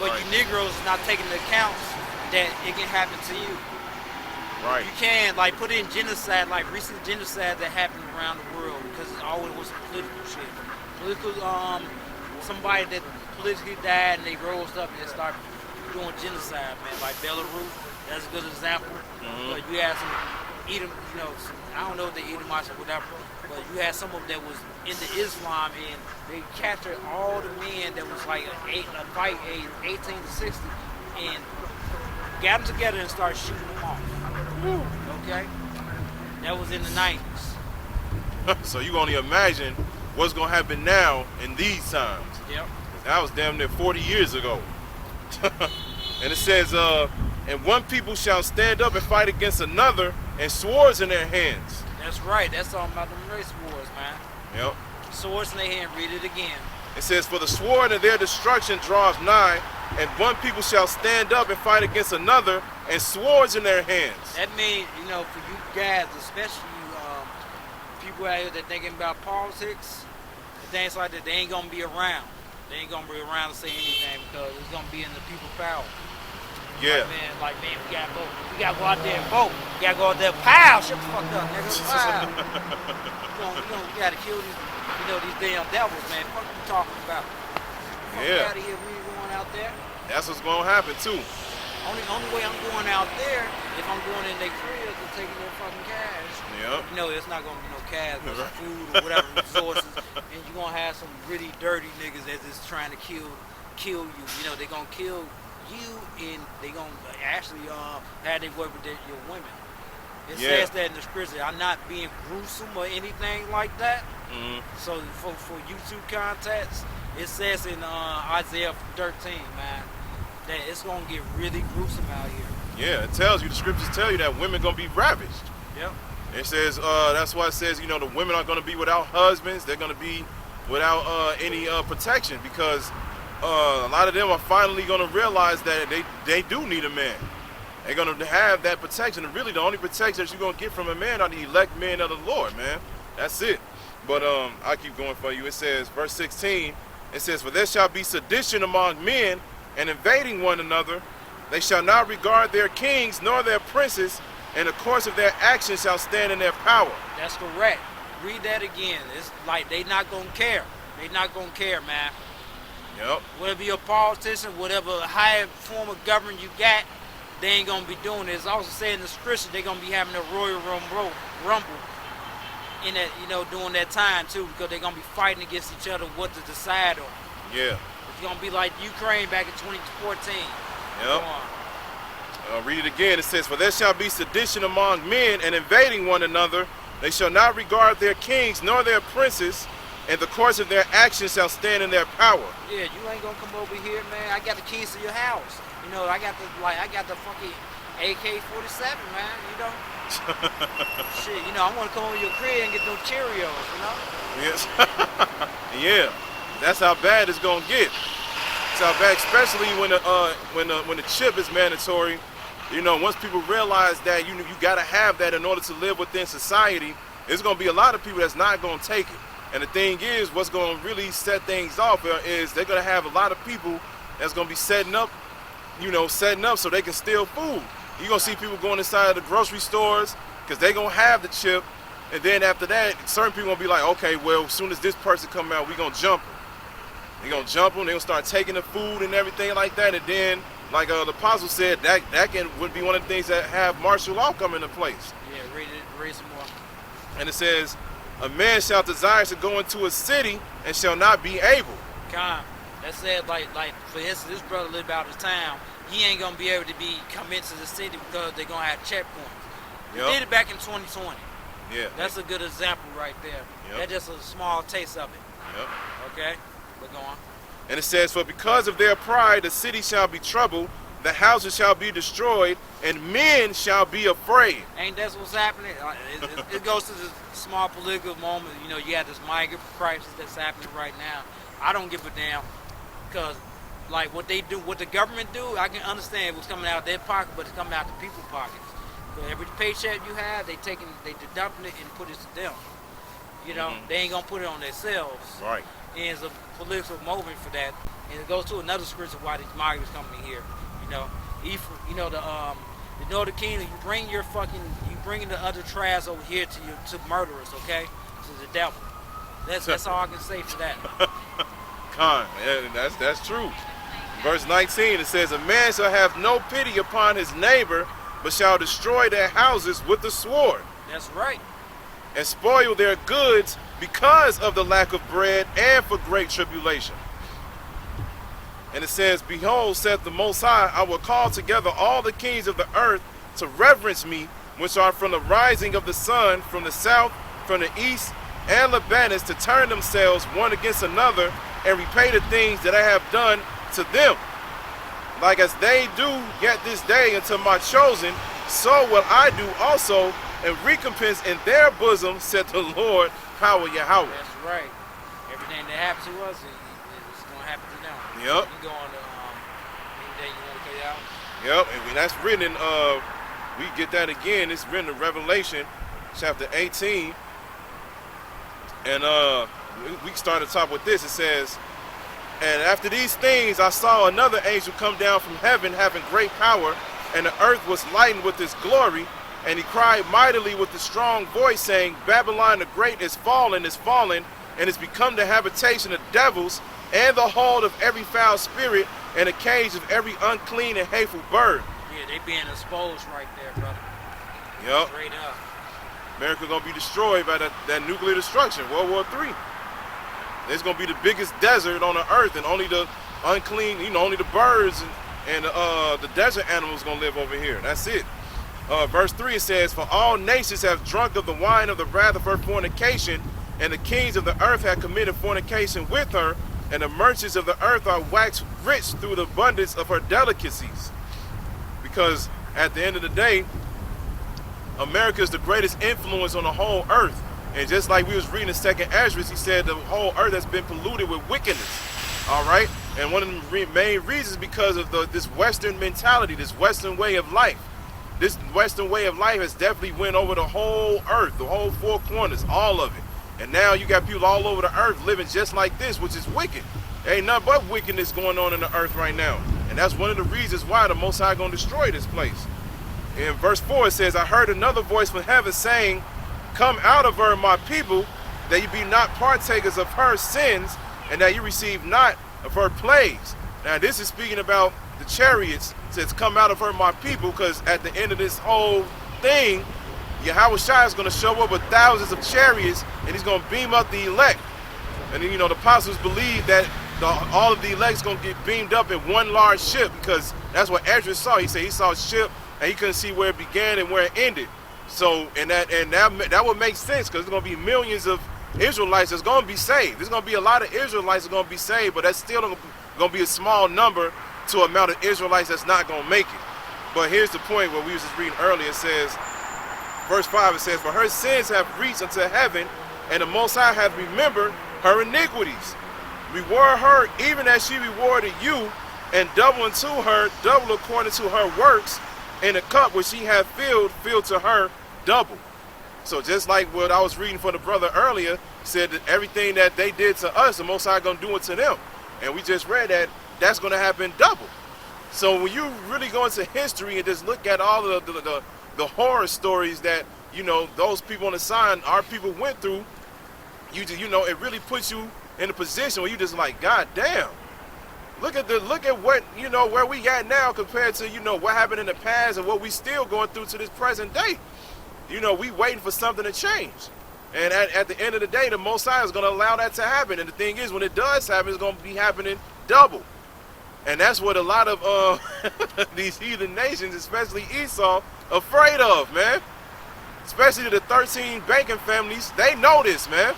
But you Negroes is not taking into account that it can happen to you. Right. You can, like, put in genocide, like recent genocide that happened around the world, because it always was some political shit. Somebody that politically died and they rose up and they started doing genocide, man. Like Belarus, that's a good example. But you had some Edom, I don't know if they Edomites or whatever, but you had some of them that was into Islam, and they captured all the men that was like a fight age 18 to 60, and got them together and started shooting them off. Okay? That was in the 90s. So you only imagine what's going to happen now in these times. Yep. That was damn near 40 years ago. And it says, and one people shall stand up and fight against another, and swords in their hands. That's right. That's all about them race wars, man. Yep. Swords in their hand. Read it again. It says, for the sword of their destruction draws nigh, and one people shall stand up and fight against another, and swords in their hands. That means, you know, for you guys, especially you people out here that thinking about politics, things like that, they ain't gonna be around. They ain't gonna be around to say anything because it's gonna be in the people power. Yeah. Like, man, we gotta vote. We gotta go out there and vote. We gotta go out there, pow, shut the fuck up, nigga. Wow. You gotta kill these, these damn devils, man. What are you talking about? Fuck Yeah. out of here, we ain't going out there. That's what's gonna happen too. Only way I'm going out there, if I'm going in their cribs and taking their fucking cash. Yep. It's not gonna be no cash, but some food or whatever resources, and you're gonna have some really dirty niggas that's just trying to kill you. They're gonna kill you, and they gonna actually have they work with your women. It says that in the scripture. I'm not being gruesome or anything like that. Mm-hmm. So for YouTube context, it says in Isaiah 13, man, that it's gonna get really gruesome out here. Yeah, it tells you, the scriptures tell you that women gonna be ravished. Yep. It says, that's why it says, the women are gonna be without husbands. They're gonna be without any protection, because a lot of them are finally gonna realize that they do need a man. They're gonna have that protection, and really the only protection that you're gonna get from a man are the elect men of the Lord, man. That's it. But I keep going for you. It says, verse 16, it says, for there shall be sedition among men, and invading one another. They shall not regard their kings nor their princes, and the course of their actions shall stand in their power. That's correct. Read that again. It's like they not gonna care. They not gonna care, man. Yep. Whether you're a politician, whatever higher form of government you got, they ain't gonna be doing this. It's also saying in the scripture they're gonna be having a royal rumble in that, during that time too, because they're gonna be fighting against each other what to decide on. Yeah. It's gonna be like Ukraine back in 2014. Yep. Read it again. It says, for there shall be sedition among men, and invading one another. They shall not regard their kings nor their princes, and the course of their actions shall stand in their power. Yeah, you ain't gonna come over here, man. I got the keys to your house. I got the fucking AK-47, man. Shit, I want to come over your crib and get those Cheerios, Yes. Yeah. That's how bad it's gonna get. It's how bad, especially when the chip is mandatory. Once people realize that you gotta have that in order to live within society, there's gonna be a lot of people that's not gonna take it. And the thing is, what's gonna really set things off is they're gonna have a lot of people that's gonna be setting up so they can steal food. You're gonna see people going inside of the grocery stores because they're gonna have the chip, and then after that, certain people gonna be like, okay, well, as soon as this person come out, we're gonna jump them. They're gonna jump them, they're gonna start taking the food and everything like that, and then, like the apostle said, that would be one of the things that have martial law come into place. Yeah, read some more. And it says, a man shall desire to go into a city and shall not be able. That said, like for instance, this brother live out of town. He ain't gonna be able to come into the city because they're gonna have checkpoints. They did it back in 2020. Yeah. That's a good example right there. Yep. That's just a small taste of it. Yep. Okay, but go on. And it says, for because of their pride, the city shall be troubled, the houses shall be destroyed, and men shall be afraid. Ain't that what's happening? It goes to the small political moment. You have this migrant crisis that's happening right now. I don't give a damn, because like what they do, what the government do, I can understand what's coming out of their pocket, but it's coming out of the people's pockets. So every paycheck you have, they deducting it and put it to them. They ain't gonna put it on themselves. Right. And it's a political movement for that. And it goes to another scripture why these migrants coming here. The northern kingdom, you bringing the other tribes over here to murderers, okay? To the devil. That's all I can say for that. That's true. Verse 19, it says, a man shall have no pity upon his neighbor, but shall destroy their houses with the sword. That's right. And spoil their goods because of the lack of bread and for great tribulation. And it says, behold, saith the Most High, I will call together all the kings of the earth to reverence me, which are from the rising of the sun, from the south, from the east, and Lebanus, to turn themselves one against another and repay the things that I have done to them. Like as they do yet this day unto my chosen, so will I do also and recompense in their bosom, said the Lord, power Yahweh. That's right. Everything that happens to us is going to happen to them. Yep. You go on to anything you want to cut out. Yep, and that's written in, we get that again, it's written in Revelation chapter 18. And we can start at the top with this. It says, and after these things I saw another angel come down from heaven having great power, and the earth was lightened with his glory. And he cried mightily with a strong voice, saying, Babylon the great is fallen, and is become the habitation of devils, and the hold of every foul spirit, and a cage of every unclean and hateful bird. Yeah, they being exposed right there, brother. Yep. Straight up. America gonna be destroyed by that nuclear destruction, World War III. It's gonna be the biggest desert on the earth, and only the unclean, only the birds and the desert animals gonna live over here. That's it. Verse 3, it says, For all nations have drunk of the wine of the wrath of her fornication, and the kings of the earth have committed fornication with her, and the merchants of the earth are waxed rich through the abundance of her delicacies. Because at the end of the day, America is the greatest influence on the whole earth. And just like we was reading in 2nd Ezra, he said the whole earth has been polluted with wickedness. All right? And one of the main reasons is because of this Western mentality, this Western way of life. This Western way of life has definitely went over the whole earth, the whole four corners, all of it. And now you got people all over the earth living just like this, which is wicked. There ain't nothing but wickedness going on in the earth right now. And that's one of the reasons why the Most High gonna destroy this place. In verse 4 it says, I heard another voice from heaven saying, Come out of her, my people, that you be not partakers of her sins, and that you receive not of her plagues. Now this is speaking about the chariots. It says, come out of her, my people, because at the end of this whole thing, Yahweh Shai is going to show up with thousands of chariots, and he's going to beam up the elect. And then, the apostles believe that all of the elect is going to get beamed up in one large ship, because that's what Ezra saw. He said he saw a ship, and he couldn't see where it began and where it ended. So, and that would make sense, because there's going to be millions of Israelites that's going to be saved. There's going to be a lot of Israelites that's going to be saved, but that's still going to be a small number to amount of Israelites that's not going to make it. But here's the point where we was just reading earlier. It says, verse 5, it says, For her sins have reached unto heaven, and the Most High hath remembered her iniquities. Reward her even as she rewarded you, and double unto her, double according to her works, and the cup which she hath filled to her double. So just like what I was reading for the brother earlier, said that everything that they did to us, the Most High gonna do it to them. And we just read that that's gonna happen double. So when you really go into history and just look at all of the horror stories that those people on the sign, our people went through, it really puts you in a position where you just like, God damn. Look at what where we at now compared to what happened in the past and what we still going through to this present day. We waiting for something to change. And at the end of the day, the Most High is going to allow that to happen. And the thing is, when it does happen, it's going to be happening double. And that's what a lot of these heathen nations, especially Esau, afraid of, man. Especially the 13 banking families, they know this, man.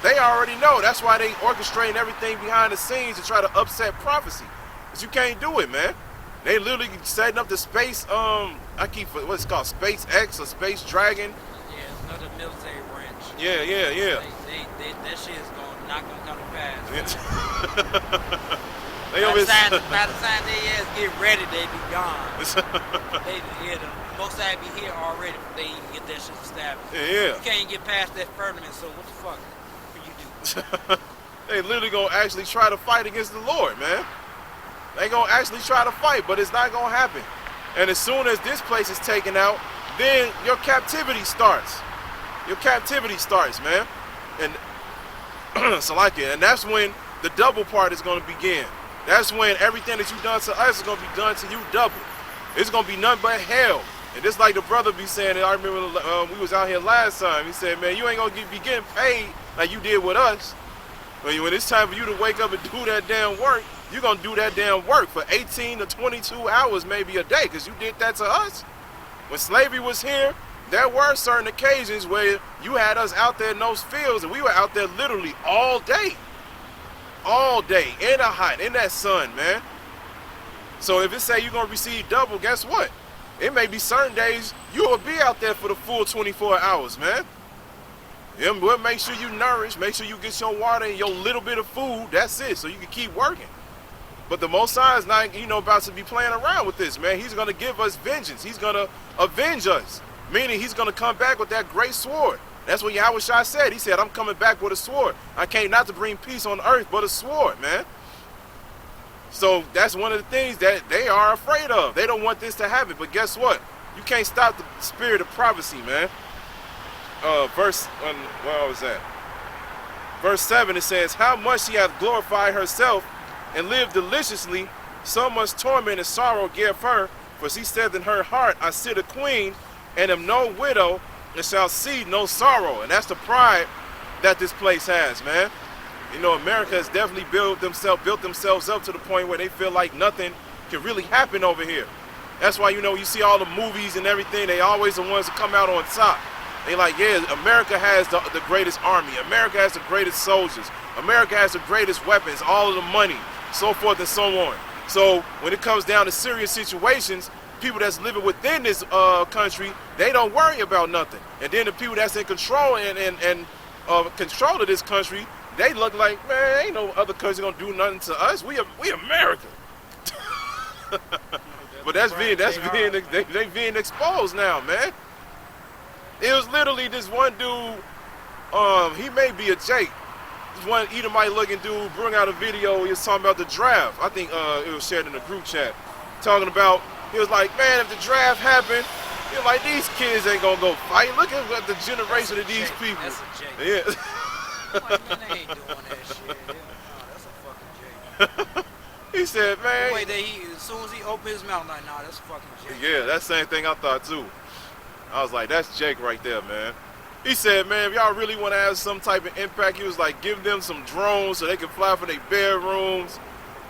They already know. That's why they orchestrating everything behind the scenes to try to upset prophecy. But you can't do it, man. They literally setting up the space, what's it called, SpaceX or Space Dragon. Yeah, it's another military branch. Yeah. That shit is not going to come to pass. By the time they ass get ready, they be gone. The most High be here already if they even get that shit established. Yeah. You can't get past that firmament, so what the fuck can you do? They literally gonna actually try to fight against the Lord, man. They gonna actually try to fight, but it's not gonna happen. And as soon as this place is taken out, then your captivity starts. Your captivity starts, man. And so like it, and that's when the double part is gonna begin. That's when everything that you've done to us is gonna be done to you double. It's gonna be nothing but hell. And just like the brother be saying, I remember we was out here last time. He said, man, you ain't gonna be getting paid like you did with us. When it's time for you to wake up and do that damn work, you're gonna do that damn work for 18 to 22 hours maybe a day, because you did that to us. When slavery was here, there were certain occasions where you had us out there in those fields, and we were out there literally all day. All day, in the hot, in that sun, man. So if it say you're gonna receive double, guess what? It may be certain days you will be out there for the full 24 hours, man. But make sure you nourish, make sure you get your water and your little bit of food. That's it, so you can keep working. But the Most High is not, about to be playing around with this, man. He's going to give us vengeance. He's going to avenge us, meaning he's going to come back with that great sword. That's what Yahushua said. He said, I'm coming back with a sword. I came not to bring peace on earth, but a sword, man. So that's one of the things that they are afraid of. They don't want this to happen. But guess what? You can't stop the spirit of prophecy, man. Where was that? Verse 7, it says, how much she hath glorified herself and lived deliciously, so much torment and sorrow give her. For she said in her heart, I sit a queen, and am no widow, and shall see no sorrow. And that's the pride that this place has, man. America has definitely built themselves up to the point where they feel like nothing can really happen over here. That's why, you see all the movies and everything, they always the ones that come out on top. They like, yeah, America has the greatest army. America has the greatest soldiers. America has the greatest weapons, all of the money, so forth and so on. So when it comes down to serious situations, people that's living within this country, they don't worry about nothing. And then the people that's in control and control of this country, they look like, man, ain't no other country gonna do nothing to us. We America. But they being exposed now, man. It was literally this one dude. He may be a Jake. This one Edomite looking dude bring out a video. He was talking about the draft. I think it was shared in the group chat. Talking about, he was like, man, if the draft happened, he was like, these kids ain't gonna go fight. Look at what the generation of these people. That's a Jake. Yeah. Like, man, they ain't doing that shit. Hell no, that's a fucking Jake. He said, man. The way that as soon as he opened his mouth, like, nah, that's a fucking Jake. Yeah, that same thing I thought too. I was like, that's Jake right there, man. He said, man, if y'all really want to have some type of impact, he was like, give them some drones so they can fly from their bedrooms,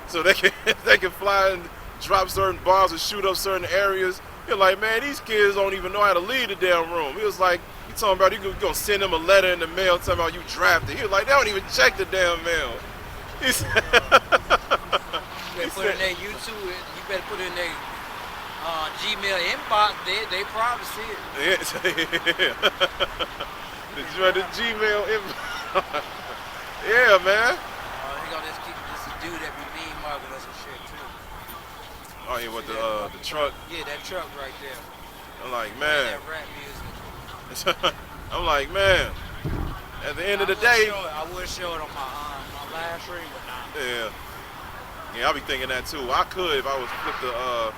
so they can fly and drop certain bombs and shoot up certain areas. You're like, man, these kids don't even know how to leave the damn room. He was like, you talking about you gonna send them a letter in the mail talking about you drafted. He was like, they don't even check the damn mail. He said, you better put in their YouTube, you better put in their Gmail inbox, they probably see it. Yeah. The Gmail inbox. Yeah, man. He gonna just keep this dude that be mean mugging us and shit too. Oh yeah, what the truck? Yeah, that truck right there. I'm like, man. That rap music. I'm like, man. At the end of the day, I would show it on my live stream, but nah. Yeah. Yeah, I be thinking that too. I could if I was flip the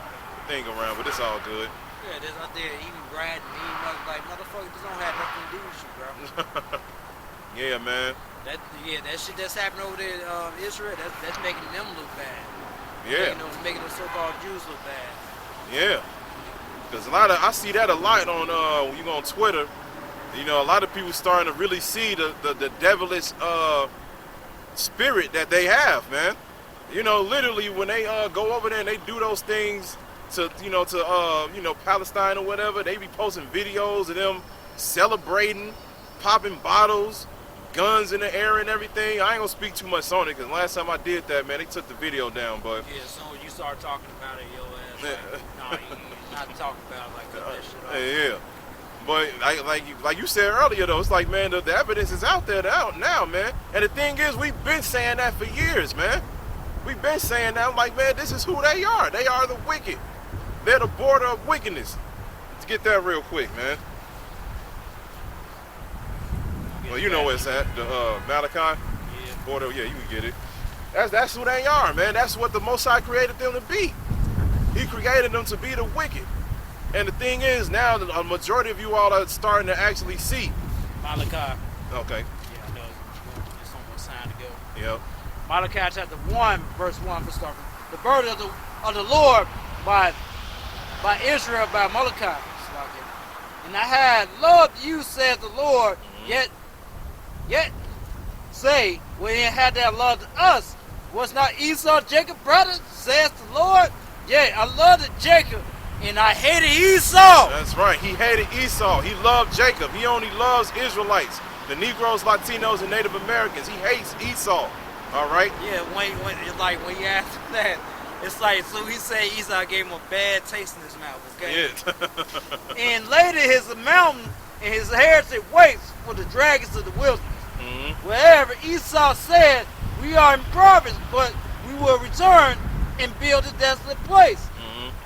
thing around, but it's all good. Yeah, there's out there even Brad and me, like, motherfucker, this don't have nothing to do with you, bro. Yeah, man. That shit that's happening over there in Israel, that's making them look bad. Yeah. Making the so-called Jews look bad. Yeah. Because I see that a lot on when you go on Twitter. A lot of people starting to really see the devilish spirit that they have, man. Literally when they go over there and they do those things to Palestine or whatever, they be posting videos of them celebrating, popping bottles, guns in the air and everything. I ain't gonna speak too much on it because last time I did that, man, they took the video down. But yeah, as soon as you start talking about it, your ass, like, nah, you not talking about it like that shit. Yeah. But like you said earlier though, it's like, man, the evidence is out there now, man. And the thing is, we've been saying that for years, man. We've been saying that. I'm like, man, this is who they are. They are the wicked. They're the border of wickedness. Let's get that real quick, man. Well, you know where it's at, the Malachi. Yeah. Border, yeah, you can get it. That's who they are, man. That's what the Most High created them to be. He created them to be the wicked. And the thing is, now a majority of you all are starting to actually see. Malachi. Okay. Yeah, I know. It's almost time to go. Yep. Malachi chapter 1, verse 1 for starting. The burden of the Lord by Israel, by Malachi. And I had loved you, says the Lord, yet say, when he had that loved us, was not Esau Jacob's brother, says the Lord? Yea, I loved Jacob, and I hated Esau. That's right. He hated Esau. He loved Jacob. He only loves Israelites, the Negroes, Latinos, and Native Americans. He hates Esau. All right. Yeah. When you ask that, It's like, so he said Esau gave him a bad taste in his mouth, okay? Yeah. And later his mountain and his heritage waits for the dragons of the wilderness. Wherever Esau said, we are in province, but we will return and build a desolate place.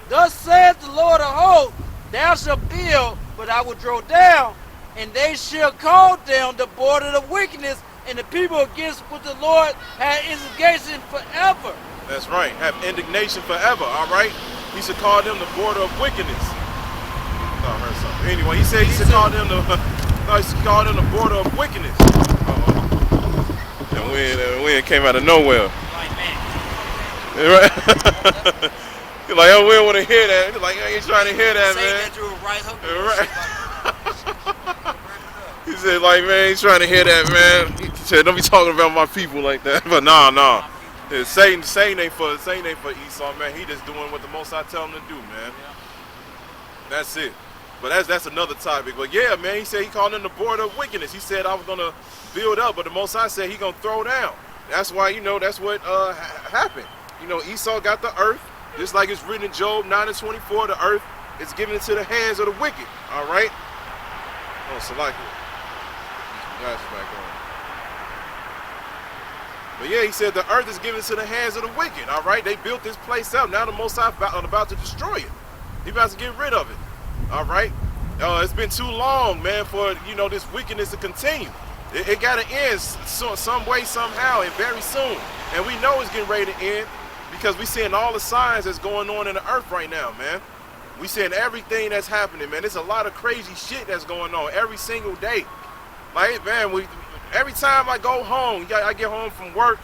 Thus saith the Lord of hosts, thou shalt build, but I will draw down, and they shall call down the border of wickedness, and the people against which the Lord had indignation forever. That's right. Have indignation forever, all right? He should call them the border of wickedness. Oh, I heard something. Anyway, he should call them the border of wickedness. And wind came out of nowhere. Like, man. Right? You're like, oh, we don't want to hear that. You're like, I ain't trying to hear that, Say man. that you were right hook. Right. He said, like, man, he's trying to hear that, man. He said, don't be talking about my people like that. But nah. Yeah, Satan ain't for Esau, man. He just doing what the Most High tell him to do, man. That's it. But that's another topic. But yeah, man, he said he called him the border of wickedness. He said I was gonna build up, but the Most High said he gonna throw down. That's why, that's what happened. Esau got the earth, just like it's written in Job 9:24. The earth is given into the hands of the wicked. All right. Oh, Salakia. Glasses back on. But yeah, he said the earth is given into the hands of the wicked. All right. They built this place up. Now the Most High about to destroy it. He about to get rid of it. All right. It's been too long, man, for this wickedness to continue. It got to end some way, somehow, and very soon. And we know it's getting ready to end because we seeing all the signs that's going on in the earth right now, man. We seeing everything that's happening, man. There's a lot of crazy shit that's going on every single day. Like, man, every time I go home, I get home from work,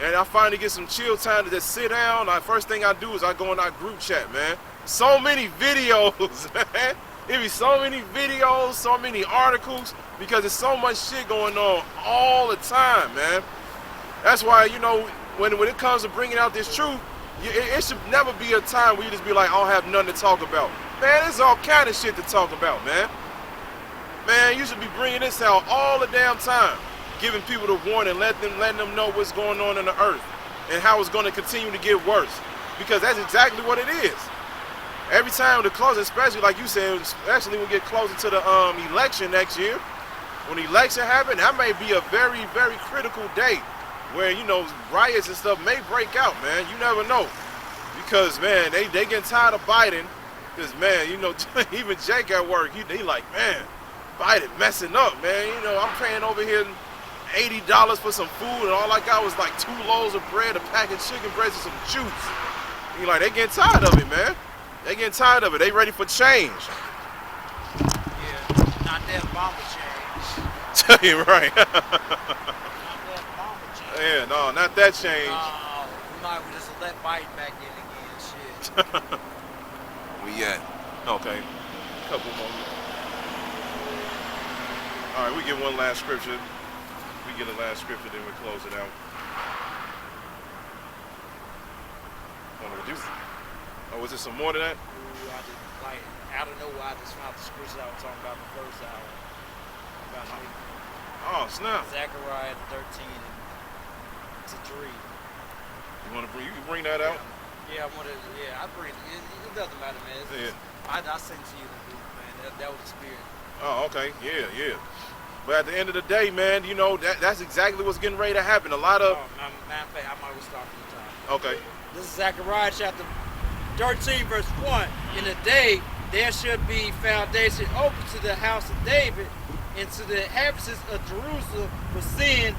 and I finally get some chill time to just sit down. First thing I do is I go in our group chat, man. So many videos, man. It be so many videos, so many articles, because there's so much shit going on all the time, man. That's why, when it comes to bringing out this truth, it should never be a time where you just be like, I don't have nothing to talk about. Man, there's all kind of shit to talk about, man. Man, you should be bringing this out all the damn time, giving people the warning, letting them know what's going on in the earth and how it's going to continue to get worse, because that's exactly what it is. Every time the close, especially like you said, especially when we get closer to the election next year, when the election happens, that may be a very, very critical day where, riots and stuff may break out, man. You never know. Because, man, they getting tired of Biden. Because, man, even Jake at work, he like, man, Biden messing up, man. I'm paying over here $80 for some food, and all I got was like 2 loaves of bread, a pack of chicken breasts, and some juice. You like, they getting tired of it, man. They getting tired of it. They ready for change. Yeah, not that bomber change. Tell you right. Not that bomber change. Yeah, no, not that change. We might just let Biden back in again. Shit. We at? Okay. Couple more. All right, we get one last scripture. We get a last scripture, then we close it out. What do we do? Oh, was there some more to that? I don't know why I just found the scripture I was talking about the first hour. Oh, snap. Zechariah 13:3. You can bring that out? Yeah, I bring it. It doesn't matter, man. I sent it to you, man. That was the spirit. Oh, okay. Yeah. But at the end of the day, man, that's exactly what's getting ready to happen. A lot of... Matter of fact, I might start from the time. Okay. This is Zechariah chapter 13, verse 1. In a day there should be foundation open to the house of David and to the inhabitants of Jerusalem for sin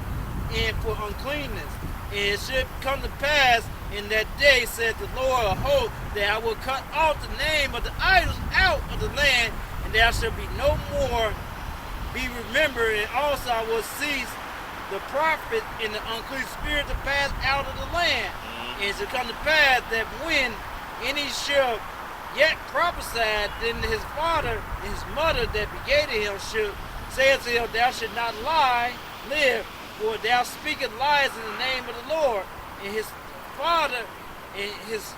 and for uncleanness. And it should come to pass in that day, said the Lord of hosts, that I will cut off the name of the idols out of the land, and there shall be no more be remembered, and also I will cease the prophet and the unclean spirit to pass out of the land. And it shall come to pass that when any shall yet prophesy, then his father and his mother that begat him should say unto him, thou shalt not live, for thou speakest lies in the name of the Lord. And his father and his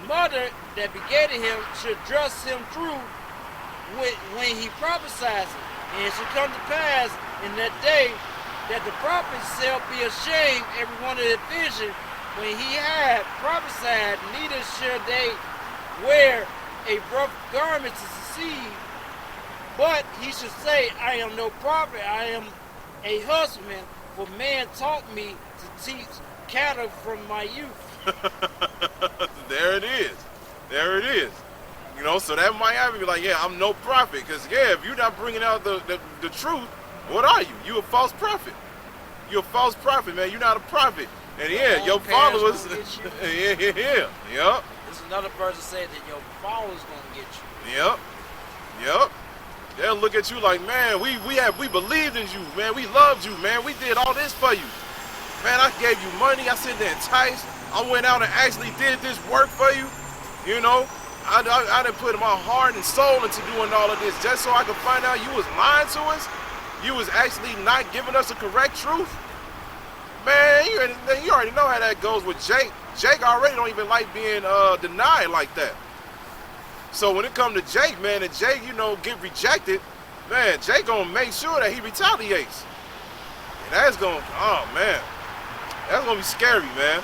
mother that begat him should thrust him through when he prophesies it. And it shall come to pass in that day that the prophets shall be ashamed every one of their vision, when he had prophesied, neither shall they wear a rough garment to deceive, but he should say, I am no prophet, I am a husbandman, for man taught me to teach cattle from my youth. There it is. There it is. You know, so that might have to be like, yeah, I'm no prophet. Because, yeah, if you're not bringing out the truth, what are you? You a false prophet. You're a false prophet, man. You're not a prophet. And, yeah, your followers. Yeah. Yep. There's another verse that said that your followers going to get you. Yep. They'll look at you like, man, we believed in you, man. We loved you, man. We did all this for you. Man, I gave you money. I sit there enticed. I went out and actually did this work for you. You know, I done put my heart and soul into doing all of this just so I could find out you was lying to us. You was actually not giving us the correct truth. Man, you already know how that goes with Jake. Jake already don't even like being denied like that. So when it comes to Jake, man, and Jake, you know, get rejected, man, Jake gonna make sure that he retaliates. And that's gonna, oh man, that's gonna be scary, man.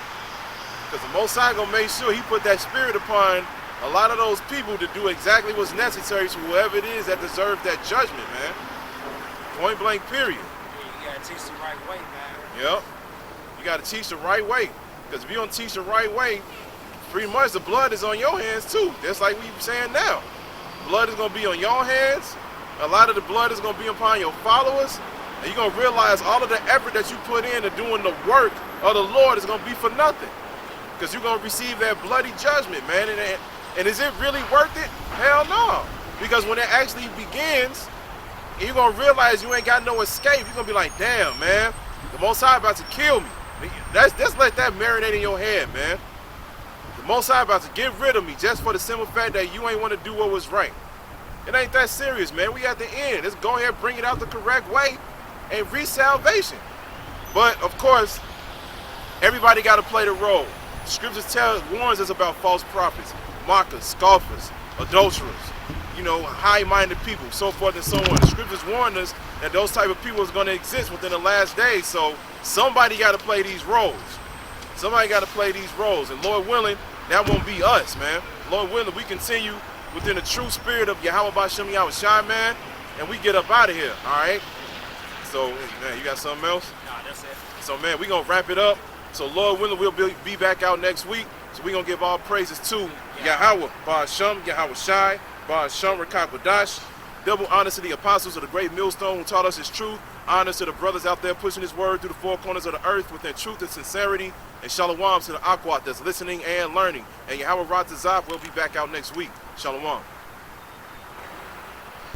Because the Most High gonna make sure he put that spirit upon a lot of those people to do exactly what's necessary to whoever it is that deserves that judgment, man. Point blank, period. Yeah, you gotta teach the right way, man. Yep. You gotta teach the right way. Because if you don't teach the right way, pretty much the blood is on your hands too. Just like we saying now. Blood is gonna be on your hands. A lot of the blood is gonna be upon your followers. And you're gonna realize all of the effort that you put into doing the work of the Lord is gonna be for nothing. Because you're gonna receive that bloody judgment, man. And is it really worth it? Hell no. Because when it actually begins, you're gonna realize you ain't got no escape. You're gonna be like, damn, man, the Most High about to kill me. Let's let that marinate in your head, man. The Most High about to get rid of me just for the simple fact that you ain't want to do what was right. It ain't that serious, man. We at the end. Let's go ahead and bring it out the correct way and reach salvation. But, of course, everybody got to play the role. Scriptures warns us about false prophets, mockers, scoffers, adulterers, you know, high-minded people, so forth and so on. The Scriptures warn us that those type of people is going to exist within the last days. So somebody got to play these roles. Somebody got to play these roles. And Lord willing, that won't be us, man. Lord willing, we continue within the true spirit of Yahweh Bashem Yahushai, man, and we get up out of here, all right? So, man, you got something else? Nah, that's it. So, man, we're going to wrap it up. So, Lord willing, we'll be back out next week. So, we're going to give all praises to Yahweh Bashem Yahushai, Bashem Rakakwadash. Double honors to the apostles of the great millstone who taught us his truth. Honors to the brothers out there pushing his word through the four corners of the earth within truth and sincerity. And shalom to the Akwat that's listening and learning. And Yahweh Ratazaf will be back out next week. Shalom.